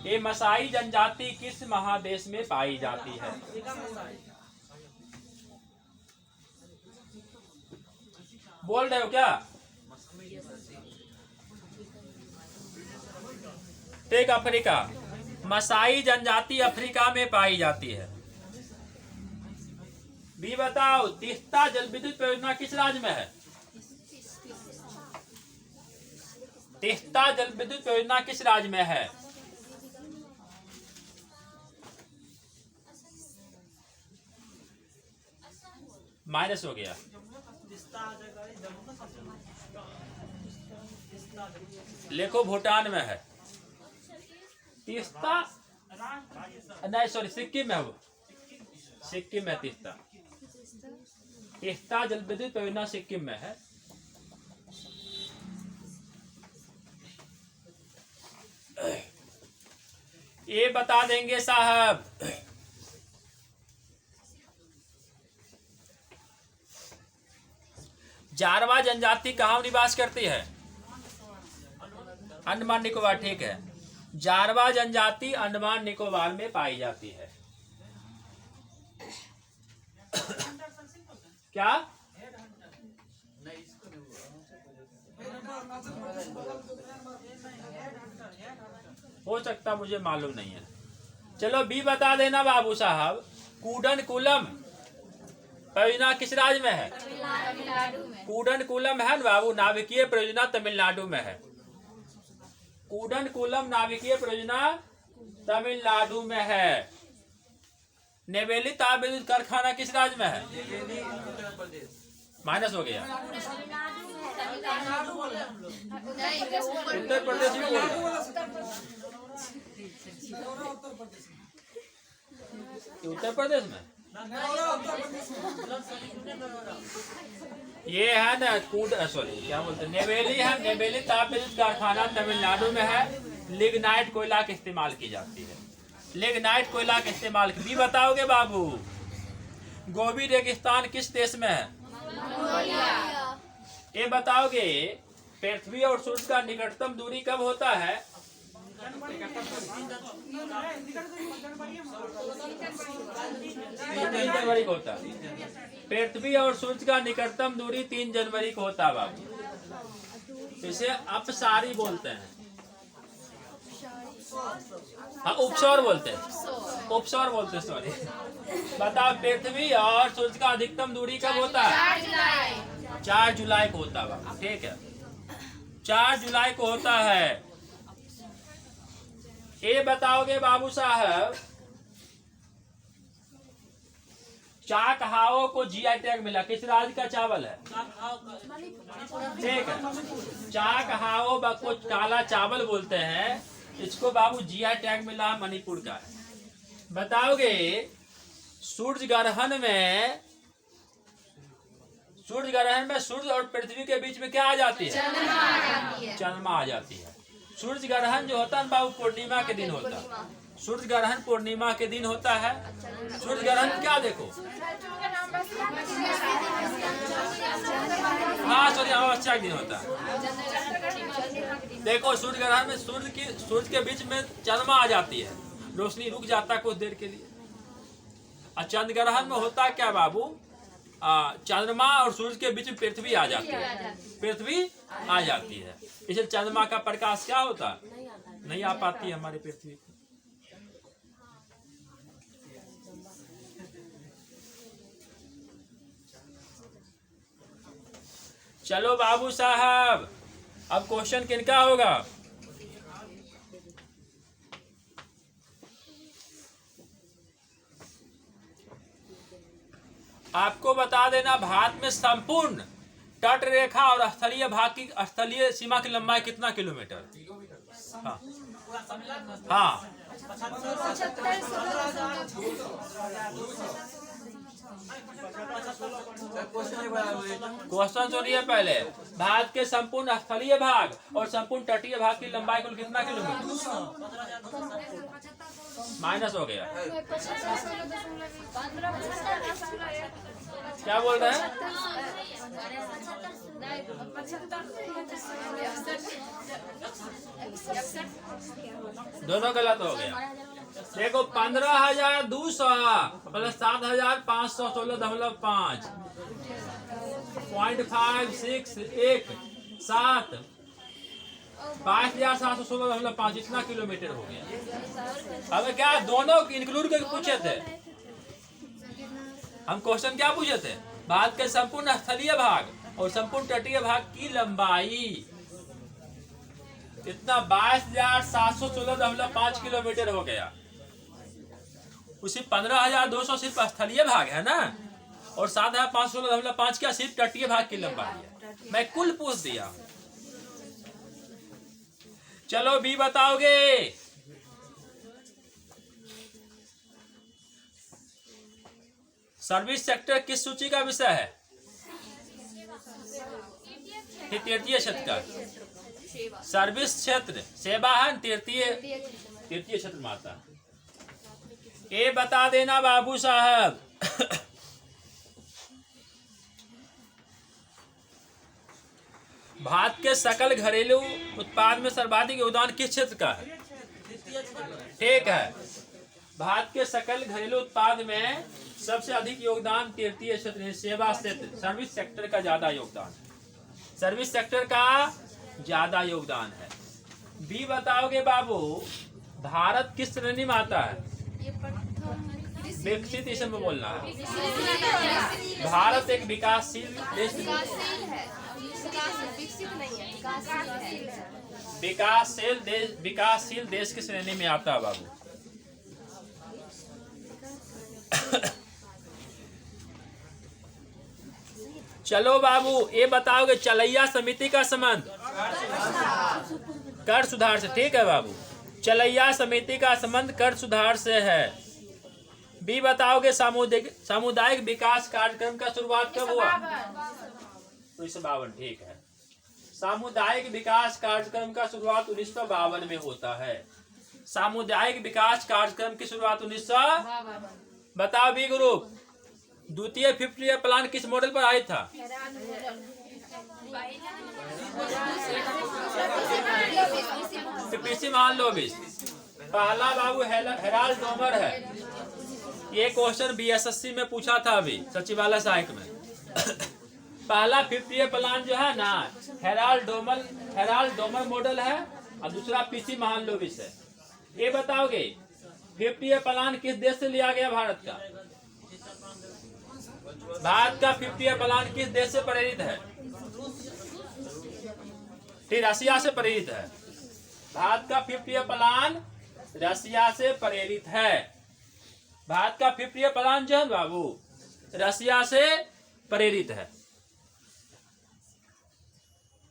ये मसाई जनजाति किस महादेश में पाई जाती है? बोल रहे हो क्या? ठीक, अफ्रीका। मसाई जनजाति अफ्रीका में पाई जाती है। बी बताओ तीस्ता जल विद्युत परियोजना किस राज्य में है? तीस्ता जल विद्युत परियोजना किस राज्य में है? माइनस हो गया। लिखो भूटान में है। तीस्ता नहीं सॉरी सिक्किम में है। वो सिक्किम में तीस्ता। तीस्ता जल विद्युत परियोजना सिक्किम में है। ये बता देंगे साहब जारवा जनजाति कहाँ निवास करती है? अंडमान निकोबार। ठीक है, जारवा जनजाति अंडमान निकोबार में पाई जाती है। क्या? हो सकता मुझे मालूम नहीं है। चलो बी बता देना बाबू साहब कूडनकुलम परियोजना किस राज्य में है? कूडनकुलम है बाबू नाभिकीय परियोजना तमिलनाडु में है। कूडनकुलम नाभिकीय परियोजना तमिलनाडु में है। नेवेली ताप विद्युत कारखाना किस राज्य में है? माइनस हो गया। उत्तर प्रदेश में उत्तर प्रदेश में ये है ना सॉरी क्या बोलते हैं नेवेली है। नेवेली ताप विद्युत कारखाना तमिलनाडु में है। लिग्नाइट कोयला की इस्तेमाल की जाती है। लिग्नाइट कोयला का इस्तेमाल। बी बताओगे बाबू, गोबी रेगिस्तान किस देश में है? ये बताओगे, पृथ्वी और सूरज का निकटतम दूरी कब होता है? 3 जनवरी को होता है। पृथ्वी और सूरज का निकटतम दूरी 3 जनवरी को होता है बाबू। इसे अपसारी बोलते हैं। हाँ, उपसौर बोलते हैं, उपसौर बोलते हैं, सॉरी। बताओ, पृथ्वी और सूरज का अधिकतम दूरी कब होता है? 4 जुलाई को होता है बाबू। ठीक है, 4 जुलाई को होता है। ये बताओगे बाबू साहब, चाक हाओ को जीआई टैग मिला, किस राज्य का चावल है? ठीक है, चाक हाओ को काला चावल बोलते हैं, इसको बाबू जीआई टैग मिला, मणिपुर का है। बताओगे, सूरज ग्रहण में सूर्य और पृथ्वी के बीच में क्या आ जाती है? चंद्रमा आ जाती है। सूर्य ग्रहण जो होता है बाबू पूर्णिमा के दिन होता है। सूर्य ग्रहण पूर्णिमा के दिन होता है। सूर्य ग्रहण क्या देखो, हाँ सॉरी, अमावस्या के दिन होता है। देखो, सूर्य ग्रहण में सूर्य के बीच में चंद्रमा आ जाती है, रोशनी रुक जाता है कुछ देर के लिए। और चंद्र ग्रहण में होता है क्या बाबू, चंद्रमा और सूर्य के बीच में पृथ्वी आ जाती है, पृथ्वी आ जाती है। इसलिए चंद्रमा का प्रकाश क्या होता है, नहीं आ पाती है हमारी पृथ्वी पे। चलो बाबू साहब, अब क्वेश्चन किनका होगा? आपको बता देना, भारत में संपूर्ण तट रेखा और स्थलीय भाग की स्थलीय सीमा की लंबाई कितना किलोमीटर? हाँ, हाँ। क्वेश्चन सुनिए पहले, भारत के संपूर्ण स्थलीय भाग और संपूर्ण तटीय भाग की लंबाई कुल कितना किलोमीटर? माइनस हो गया, क्या बोल रहे हैं? दोनों गलत हो गया। देखो, 15,200 प्लस 7,516.5 0.561 22,716.5 इतना किलोमीटर हो गया। अब क्या दोनों इंक्लूड करके पूछे थे हम? क्वेश्चन क्या पूछे थे? भारत के संपूर्ण स्थलीय भाग और संपूर्ण तटीय भाग की लंबाई इतना 22,716.5 किलोमीटर हो गया। उसी 15,200 सिर्फ स्थलीय भाग है ना, और 7,516.5 क्या सिर्फ तटीय भाग की लंबाई है। मैं कुल पूछ दिया। चलो बी बताओगे, सर्विस सेक्टर किस सूची का विषय है? तृतीय क्षेत्र का। सर्विस क्षेत्र सेवा है, तृतीय क्षेत्र में आता है। ये बता देना बाबू साहब, भारत के सकल घरेलू उत्पाद में सर्वाधिक योगदान किस क्षेत्र का है? ठीक है, भारत के सकल घरेलू उत्पाद में सबसे अधिक योगदान तृतीय क्षेत्र, सेवा क्षेत्र, सर्विस सेक्टर का ज्यादा योगदान है। सर्विस सेक्टर का ज्यादा योगदान है। बी बताओगे बाबू, भारत किस श्रेणी में आता है? विकसित इसे में बोलना है। भारत एक विकासशील देश, विकासशील देश की श्रेणी में आता है बाबू। चलो बाबू, ये बताओगे चलैया समिति का संबंध कर सुधार से। ठीक है बाबू, चलैया समिति का संबंध कर सुधार से है। बी बताओगे, सामुदायिक विकास कार्यक्रम का शुरुआत कब हुआ? 1952। ठीक है, सामुदायिक विकास कार्यक्रम का शुरुआत 1952 में होता है। सामुदायिक विकास कार्यक्रम की शुरुआत 1900। बताओ बी ग्रुप, द्वितीय 50 ईयर प्लान किस मॉडल पर आया था? पीसी महालनोबिस। पहला बाबू हेराल्ड डोमर है। ये क्वेश्चन बीएसएससी में पूछा था अभी सचिवालय सहायक में। पहला 50 ईयर प्लान जो है ना, हेराल्ड डोमर मॉडल है और दूसरा पीसी महालनोबिस है। ये बताओगे 50 ईयर प्लान किस देश से लिया गया? भारत का। भारत का 50 ईयर प्लान किस देश से प्रेरित है? ठीक, रशिया से प्रेरित है। भारत का 50 ईयर प्लान रशिया से प्रेरित है। भारत का 50 ईयर प्लान जो है बाबू रशिया से प्रेरित है।